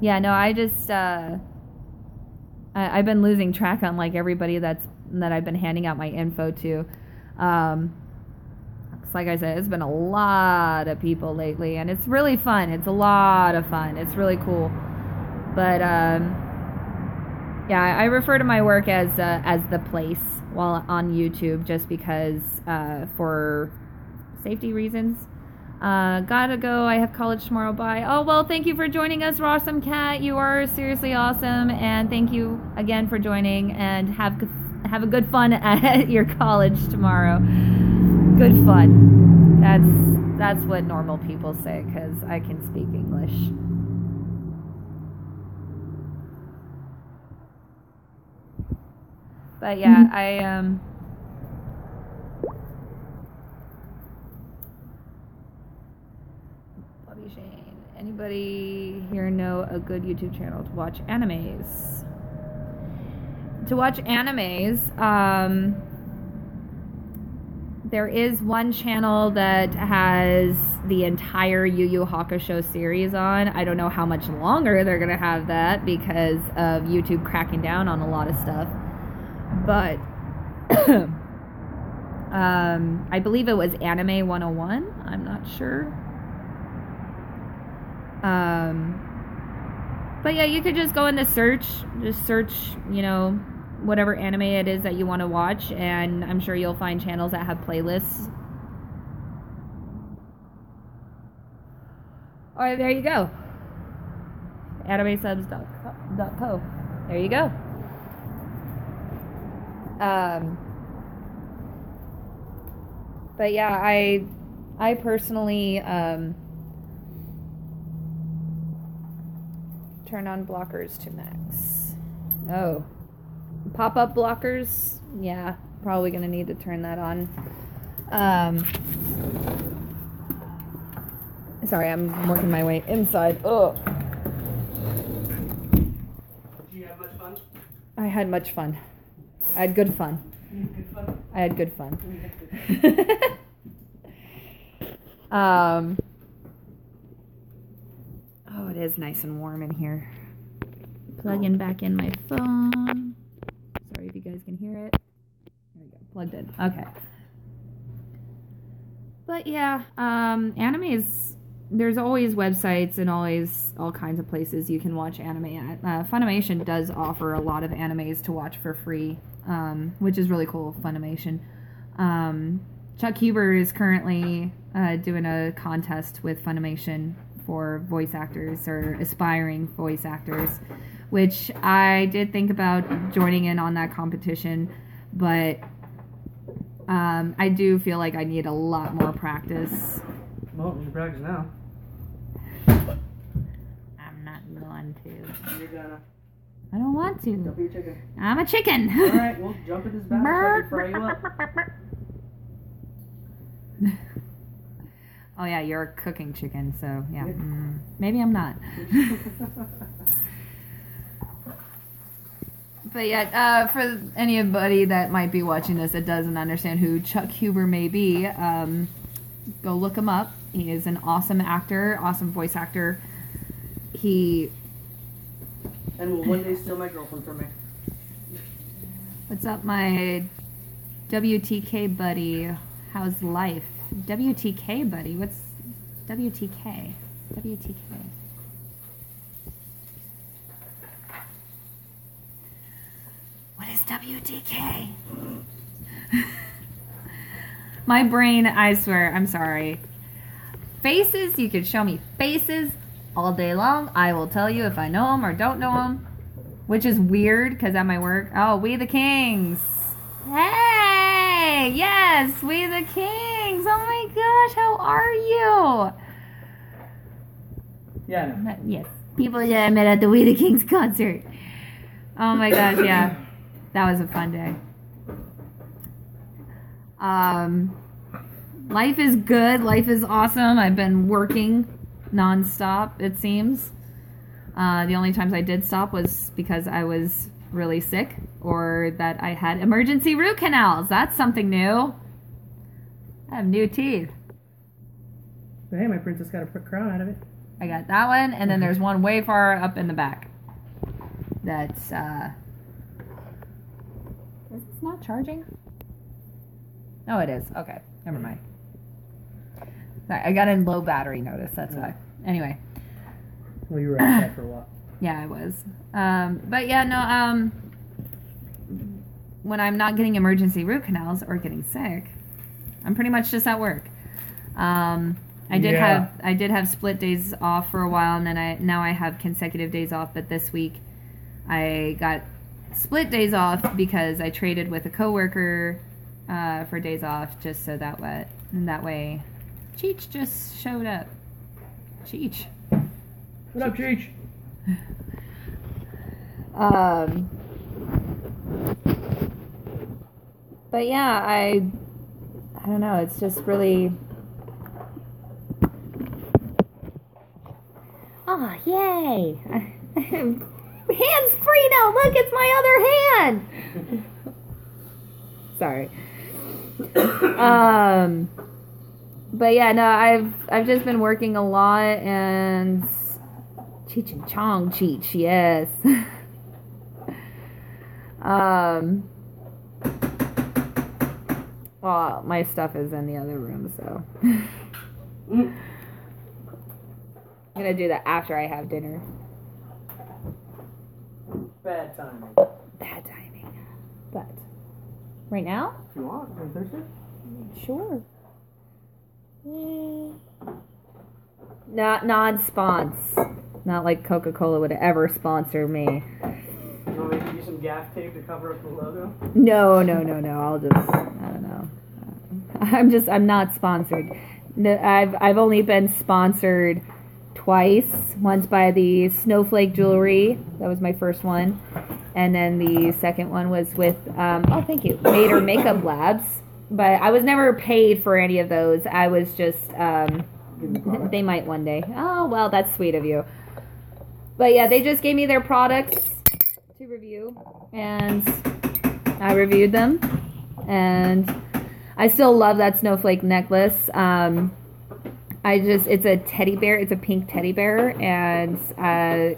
yeah, no, I just, I've been losing track on, like, everybody that I've been handing out my info to. Like I said, it's been a lot of people lately, and it's really fun. It's a lot of fun. It's really cool. But, yeah, I refer to my work as the place while on YouTube just because, for safety reasons. Gotta go. I have college tomorrow. Bye. Oh, well, thank you for joining us, Rawsome Cat. You are seriously awesome, and thank you again for joining, and have a good fun at your college tomorrow. Good fun. That's what normal people say, because I can speak English. But yeah, Bobby Shane. Anybody here know a good YouTube channel to watch animes? there is one channel that has the entire Yu Yu Hakusho series on. I don't know how much longer they're going to have that because of YouTube cracking down on a lot of stuff. But I believe it was Anime 101. I'm not sure. But yeah, you could just go into search. Just search, you know, whatever anime it is that you want to watch, and I'm sure you'll find channels that have playlists. Alright, there you go. AnimeSubs.co. There you go. But yeah, I personally turn on blockers to max. Oh. Pop-up blockers, yeah, probably gonna need to turn that on. Sorry, I'm working my way inside. Oh. Did you have much fun? I had much fun. I had good fun. Good fun? I had good fun. Oh, it is nice and warm in here. Plugging back in my phone. Sorry if you guys can hear it. There we go. Plugged in. Okay. But yeah, anime is... There's always websites and always all kinds of places you can watch anime at. Funimation does offer a lot of animes to watch for free, which is really cool, Funimation. Chuck Huber is currently doing a contest with Funimation for voice actors or aspiring voice actors, which I did think about joining in on that competition, but I do feel like I need a lot more practice. Well, you can practice now. I'm not going to. You're gonna. I don't want to. Don't be a chicken. I'm a chicken. Alright, we'll jump in this battle so I can fry you up. Oh yeah, you're a cooking chicken, so yeah. Maybe I'm not. But yeah, for anybody that might be watching this that doesn't understand who Chuck Huber may be, go look him up. He is an awesome actor, awesome voice actor. He... And will one day steal my girlfriend from me. What's up, my WTK buddy? How's life? WTK buddy? What's WTK? WTK. What is WTK? My brain, I swear, I'm sorry. Faces, you could show me faces all day long. I will tell you if I know them or don't know them. Which is weird, because at my work, oh, We the Kings. Hey! Yes, We the Kings. Oh my gosh, how are you? Yeah, I know. Yes. People that I met at the We the Kings concert. Oh my gosh, yeah. That was a fun day. Life is good. Life is awesome. I've been working nonstop, it seems. The only times I did stop was because I was really sick or that I had emergency root canals. That's something new. I have new teeth. But hey, my princess got a crown out of it. I got that one, and then there's one way far up in the back. That's, is this not charging? Oh, it is. Okay, never mind. Sorry, I got a low battery notice, that's why. Anyway. Well, you were outside for a while. Yeah, I was. But yeah, no, when I'm not getting emergency root canals or getting sick, I'm pretty much just at work. I did have split days off for a while, and then now I have consecutive days off, but this week I got split days off because I traded with a coworker for days off, just so that way Cheech just showed up. Cheech. What up, Cheech? But yeah, I don't know, it's just really... Oh, yay! Hands free now! Look, it's my other hand! Sorry. But yeah, no, I've just been working a lot and Cheech and Chong Cheech, yes. Well, my stuff is in the other room, so I'm gonna do that after I have dinner. Bad timing. Bad timing. But right now? If you want, are you thirsty? Sure. Not non-spons. Not like Coca-Cola would ever sponsor me. You want me to use some gaff tape to cover up the logo? No. I'll just, I don't know. I'm not sponsored. I've only been sponsored twice. Once by the Snowflake Jewelry. That was my first one. And then the second one was with, oh, thank you, Mater Makeup Labs. But I was never paid for any of those. I was just, they might one day. Oh, well, that's sweet of you. But yeah, they just gave me their products to review. And I reviewed them. And I still love that snowflake necklace. It's a teddy bear. It's a pink teddy bear. And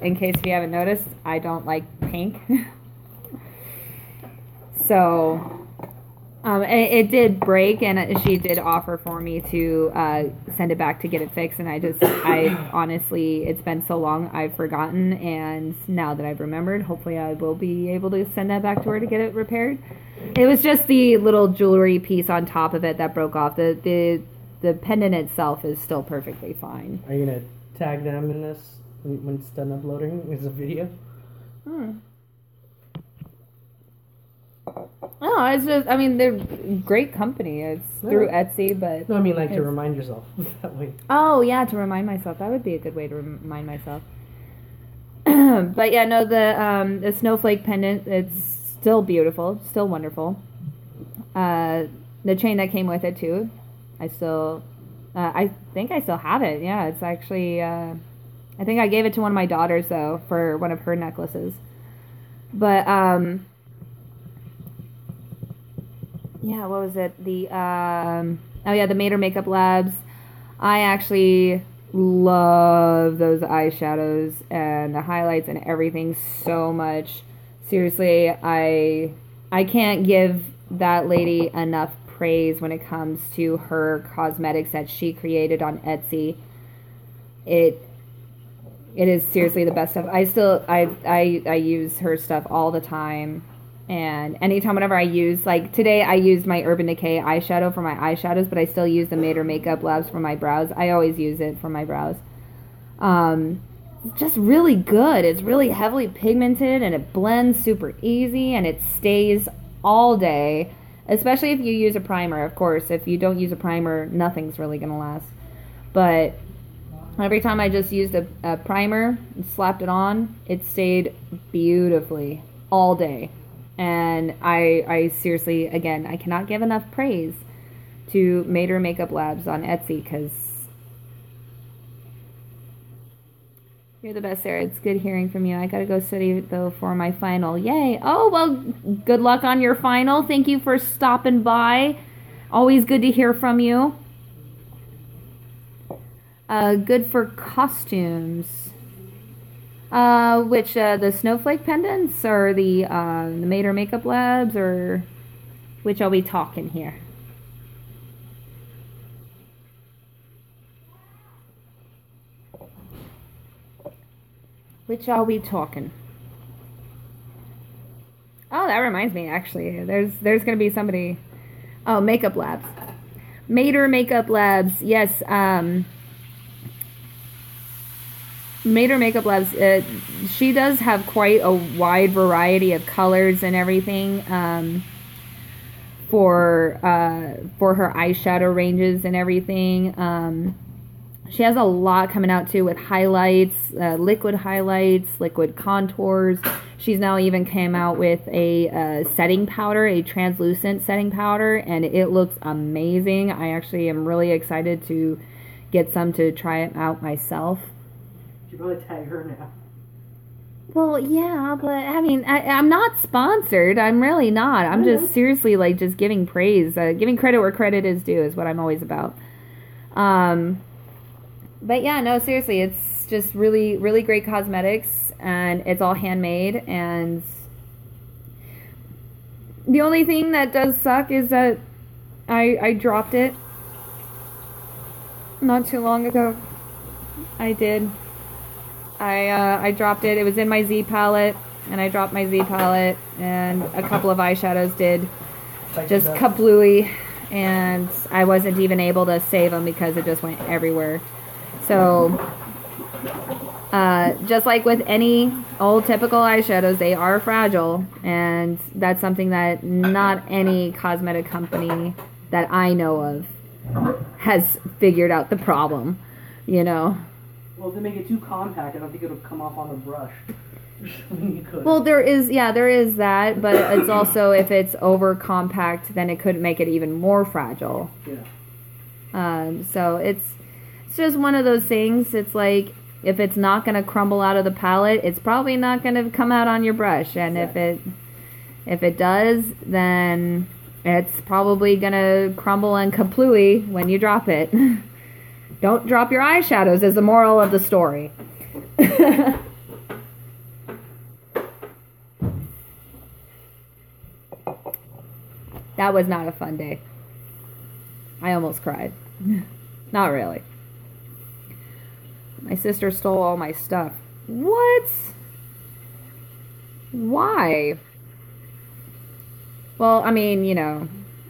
in case you haven't noticed, I don't like pink. So... it did break, and she did offer for me to send it back to get it fixed, and I honestly, it's been so long, I've forgotten, and now that I've remembered, hopefully I will be able to send that back to her to get it repaired. It was just the little jewelry piece on top of it that broke off. The pendant itself is still perfectly fine. Are you going to tag them in this when it's done uploading as a video? No, it's just, I mean, they're great company. It's through Etsy, but... No, I mean, like, to remind yourself that way. Oh, yeah, to remind myself. That would be a good way to remind myself. But yeah, no, the snowflake pendant, it's still beautiful, still wonderful. The chain that came with it, too, I think I still have it. Yeah, it's actually, I think I gave it to one of my daughters, though, for one of her necklaces. But, yeah, what was it? The Mater Makeup Labs. I actually love those eyeshadows and the highlights and everything so much. Seriously, I can't give that lady enough praise when it comes to her cosmetics that she created on Etsy. It is seriously the best stuff. I use her stuff all the time. And anytime, whenever I use, like today I used my Urban Decay eyeshadow for my eyeshadows, but I still use the Mater Makeup Labs for my brows. I always use it for my brows. It's just really good. It's really heavily pigmented, and it blends super easy, and it stays all day, especially if you use a primer. Of course, if you don't use a primer, nothing's really going to last. But every time I just used a primer and slapped it on, it stayed beautifully all day. And I seriously, again, I cannot give enough praise to Mater Makeup Labs on Etsy, because you're the best, Sarah. It's good hearing from you. I gotta go study, though, for my final. Yay. Oh, well, good luck on your final. Thank you for stopping by. Always good to hear from you. Good for costumes. The snowflake pendants, or the Mater Makeup Labs, or which are we talking here? Which are we talking? Oh, that reminds me, actually. There's going to be somebody... Oh, Makeup Labs. Mater Makeup Labs, yes, Mater Makeup Labs, she does have quite a wide variety of colors and everything for her eyeshadow ranges and everything. She has a lot coming out too, with highlights, liquid highlights, liquid contours. She's now even came out with a setting powder, a translucent setting powder, and it looks amazing. I actually am really excited to get some to try it out myself. You should probably tag her now. Well, yeah, but I mean, I'm not sponsored. I'm really not. I'm just seriously like just giving praise, giving credit where credit is due is what I'm always about. But yeah, no, seriously, it's just really, really great cosmetics, and it's all handmade. And the only thing that does suck is that I dropped it not too long ago. I did. I dropped it. It was in my Z palette, and I dropped my Z palette, and a couple of eyeshadows did just kablooey, and I wasn't even able to save them because it just went everywhere. So, just like with any old typical eyeshadows, they are fragile, and that's something that not any cosmetic company that I know of has figured out the problem, you know. Well, if they make it too compact, I don't think it'll come off on the brush. Well, there is that, but it's also, if it's over compact, then it could make it even more fragile. Yeah. So it's just one of those things. It's like, if it's not going to crumble out of the palette, it's probably not going to come out on your brush. And exactly. if it does, then it's probably going to crumble and kaplooey when you drop it. Don't drop your eyeshadows is the moral of the story. That was not a fun day. I almost cried. Not really. My sister stole all my stuff. What? Why? Well, I mean, you know,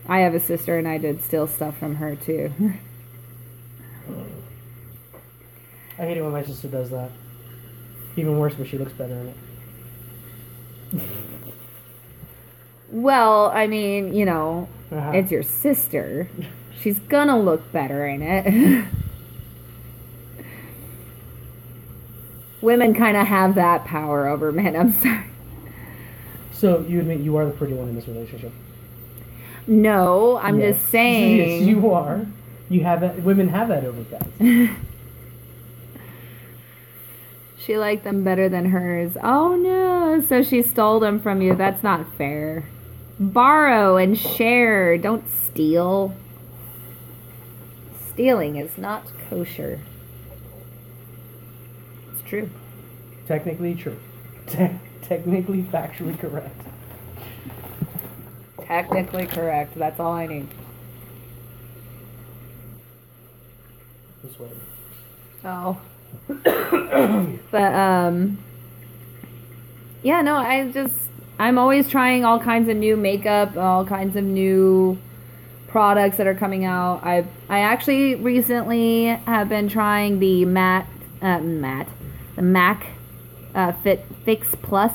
I have a sister and I did steal stuff from her too. I hate it when my sister does that. Even worse when she looks better in it. Well, I mean, you know, It's your sister. She's gonna look better in it. Women kind of have that power over men. I'm sorry. So you admit you are the pretty one in this relationship? No, I'm just saying. Yes, you are. You have that. Women have that over guys. She liked them better than hers. Oh no, so she stole them from you. That's not fair. Borrow and share. Don't steal. Stealing is not kosher. It's true. Technically true. Technically factually correct. Technically correct. That's all I need. This way. Oh. But yeah, no, I'm always trying all kinds of new makeup, all kinds of new products that are coming out. I actually recently have been trying the MAC Fit Fix Plus.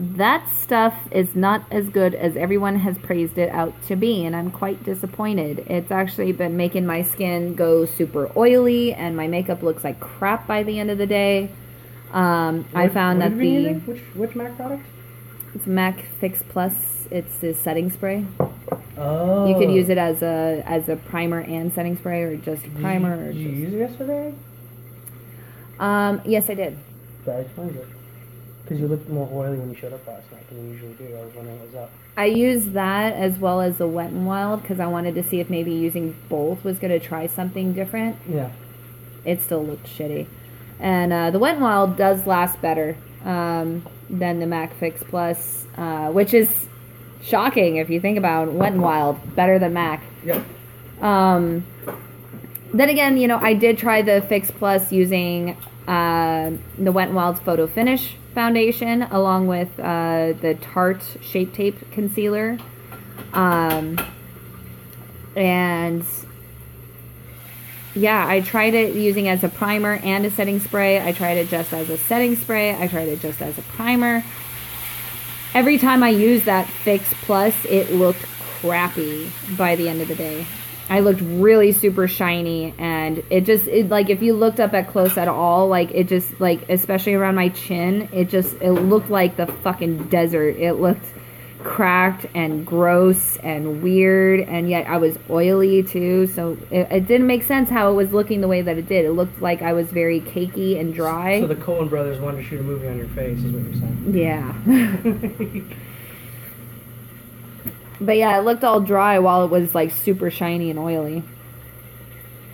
That stuff is not as good as everyone has praised it out to be, and I'm quite disappointed. It's actually been making my skin go super oily, and my makeup looks like crap by the end of the day. I found that which MAC product? It's MAC Fix Plus. It's the setting spray. Oh. You could use it as a primer and setting spray, or just primer. Did you use it yesterday? Yes, I did. That explains it. Because you looked more oily when you showed up last night than you usually do. I was wondering what was up. I used that as well as the Wet n Wild because I wanted to see if maybe using both was going to try something different. Yeah. It still looked shitty. And the Wet n Wild does last better than the MAC Fix Plus, which is shocking if you think about Wet n Wild. Better than MAC. Yep. Then again, you know, I did try the Fix Plus using the Wet n Wild's Photo Finish foundation along with the Tarte Shape Tape concealer, and yeah, I tried it using as a primer and a setting spray. I tried it just as a setting spray. I tried it just as a primer. Every time I used that Fix Plus, it looked crappy by the end of the day. I looked really super shiny, and it like, if you looked up at close at all, like, it just, like, especially around my chin, it looked like the fucking desert. It looked cracked and gross and weird, and yet I was oily too, so it didn't make sense how it was looking the way that it did. It looked like I was very cakey and dry. So the Coen brothers wanted to shoot a movie on your face, is what you're saying. Yeah. But yeah, it looked all dry while it was like super shiny and oily.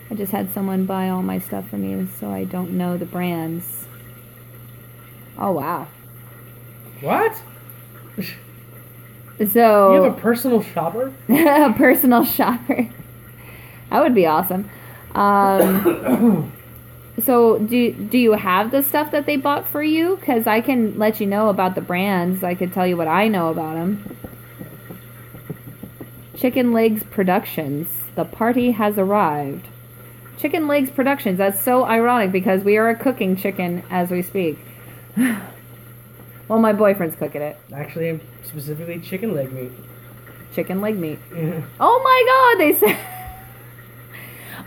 I just had someone buy all my stuff for me, so I don't know the brands. Oh, wow. What? So you have a personal shopper? A personal shopper. That would be awesome. So do you have the stuff that they bought for you? Because I can let you know about the brands. I could tell you what I know about them. Chicken Legs Productions. The party has arrived. Chicken Legs Productions. That's so ironic because we are cooking chicken as we speak. Well, my boyfriend's cooking it. Actually, specifically chicken leg meat. Chicken leg meat. Yeah. Oh my God, they said.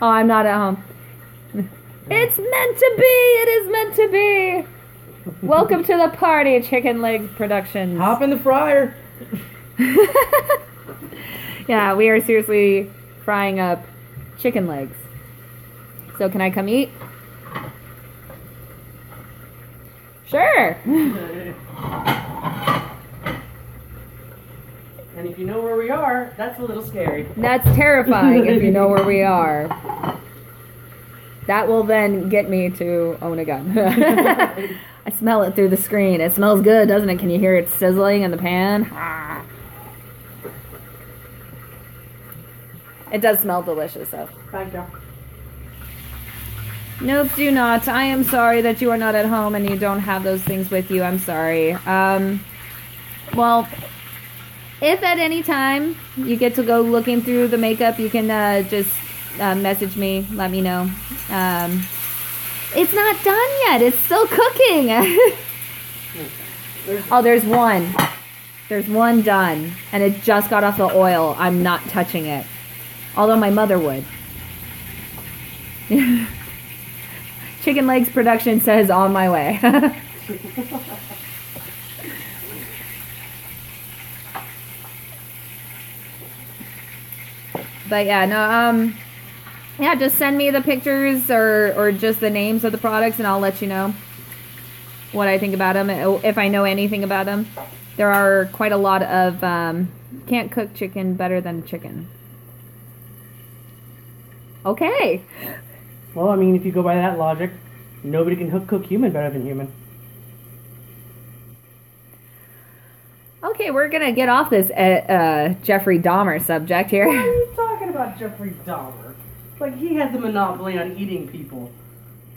Oh, I'm not at home. It's meant to be. It is meant to be. Welcome to the party, Chicken Legs Productions. Hop in the fryer. Yeah, we are seriously frying up chicken legs. So can I come eat? Sure. And if you know where we are, that's a little scary. That's terrifying if you know where we are. That will then get me to own a gun. I smell it through the screen. It smells good, doesn't it? Can you hear it sizzling in the pan? Ah. It does smell delicious, though. Thank you. Nope, do not. I am sorry that you are not at home and you don't have those things with you. I'm sorry. Well, if at any time you get to go looking through the makeup, you can just message me. Let me know. It's not done yet. It's still cooking. Oh, there's one. There's one done. And it just got off the oil. I'm not touching it. Although my mother would. Chicken Legs Production says on my way. But yeah, no, yeah, just send me the pictures or just the names of the products and I'll let you know what I think about them, if I know anything about them. There are quite a lot of, can't cook chicken better than chicken. Okay. Well, I mean, if you go by that logic, nobody can cook human better than human. Okay, we're going to get off this Jeffrey Dahmer subject here. Why are you talking about Jeffrey Dahmer? Like, he had the monopoly on eating people.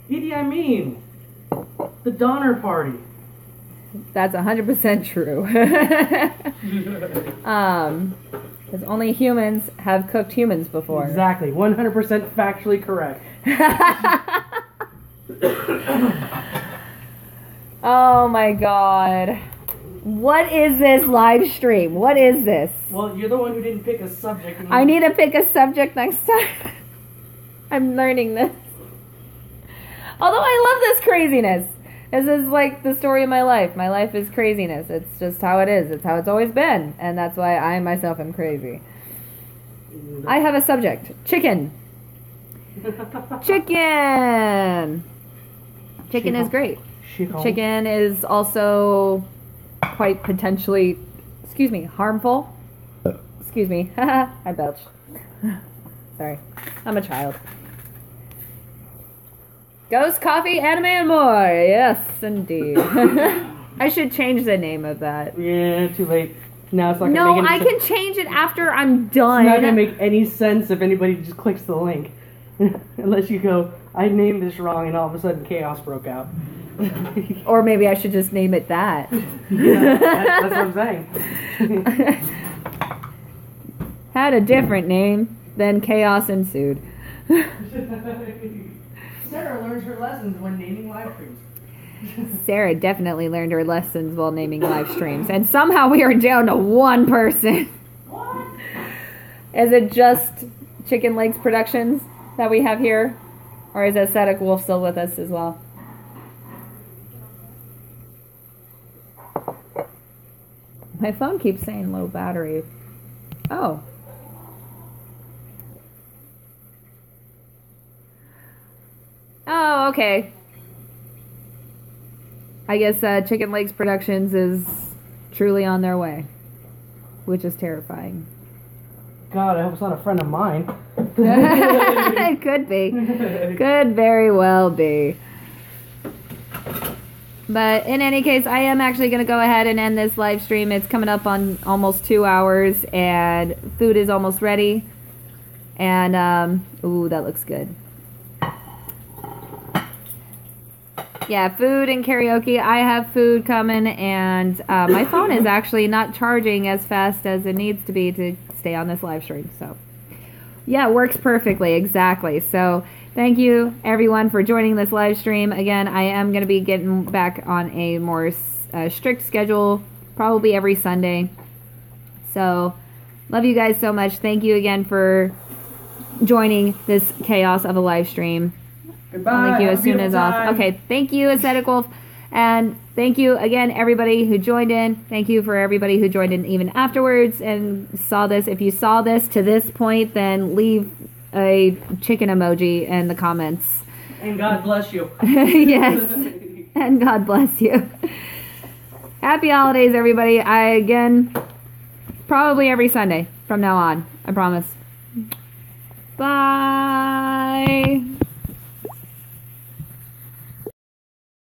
Idi Amin. The Donner Party. That's 100% true. Because only humans have cooked humans before. Exactly. 100% factually correct. Oh my God. What is this live stream? What is this? Well, you're the one who didn't pick a subject. I need to pick a subject next time. I'm learning this. Although I love this craziness. This is like the story of my life. My life is craziness. It's just how it is. It's how it's always been. And that's why I myself am crazy. I have a subject. Chicken. Chicken. Chicken is great. Chicken is also quite potentially, harmful. Excuse me. I belched. Sorry. I'm a child. Ghost Coffee, Anime, and more. Yes, indeed. I should change the name of that. Yeah, too late. Now it's not No, gonna make any sense. Can change it after I'm done. It's not going to make any sense if anybody just clicks the link. Unless you go, I named this wrong, and all of a sudden chaos broke out. Or maybe I should just name it that. Yeah, that's what I'm saying. Had a different name, then chaos ensued. Sarah learns her lessons when naming live streams. Sarah definitely learned her lessons while naming live streams. And somehow we are down to one person. What? Is it just Chicken Legs Productions that we have here? Or is Aesthetic Wolf still with us as well? My phone keeps saying low battery. Oh. Oh, okay. I guess Chicken Lakes Productions is truly on their way, which is terrifying. God, I hope it's not a friend of mine. It could be. Could very well be. But in any case, I am actually going to go ahead and end this live stream. It's coming up on almost 2 hours, and food is almost ready. And, ooh, that looks good. Yeah, food and karaoke. I have food coming, and my phone is actually not charging as fast as it needs to be to stay on this live stream. So, yeah, it works perfectly. Exactly. So, thank you, everyone, for joining this live stream. Again, I am going to be getting back on a more strict schedule, probably every Sunday. So, love you guys so much. Thank you again for joining this chaos of a live stream. Goodbye. Thank you as soon as off. Okay, thank you, Aesthetic Wolf. And thank you again, everybody who joined in. Thank you for everybody who joined in even afterwards and saw this. If you saw this to this point, then leave a chicken emoji in the comments. And God bless you. Yes. And God bless you. Happy holidays, everybody. Again, probably every Sunday from now on. I promise. Bye.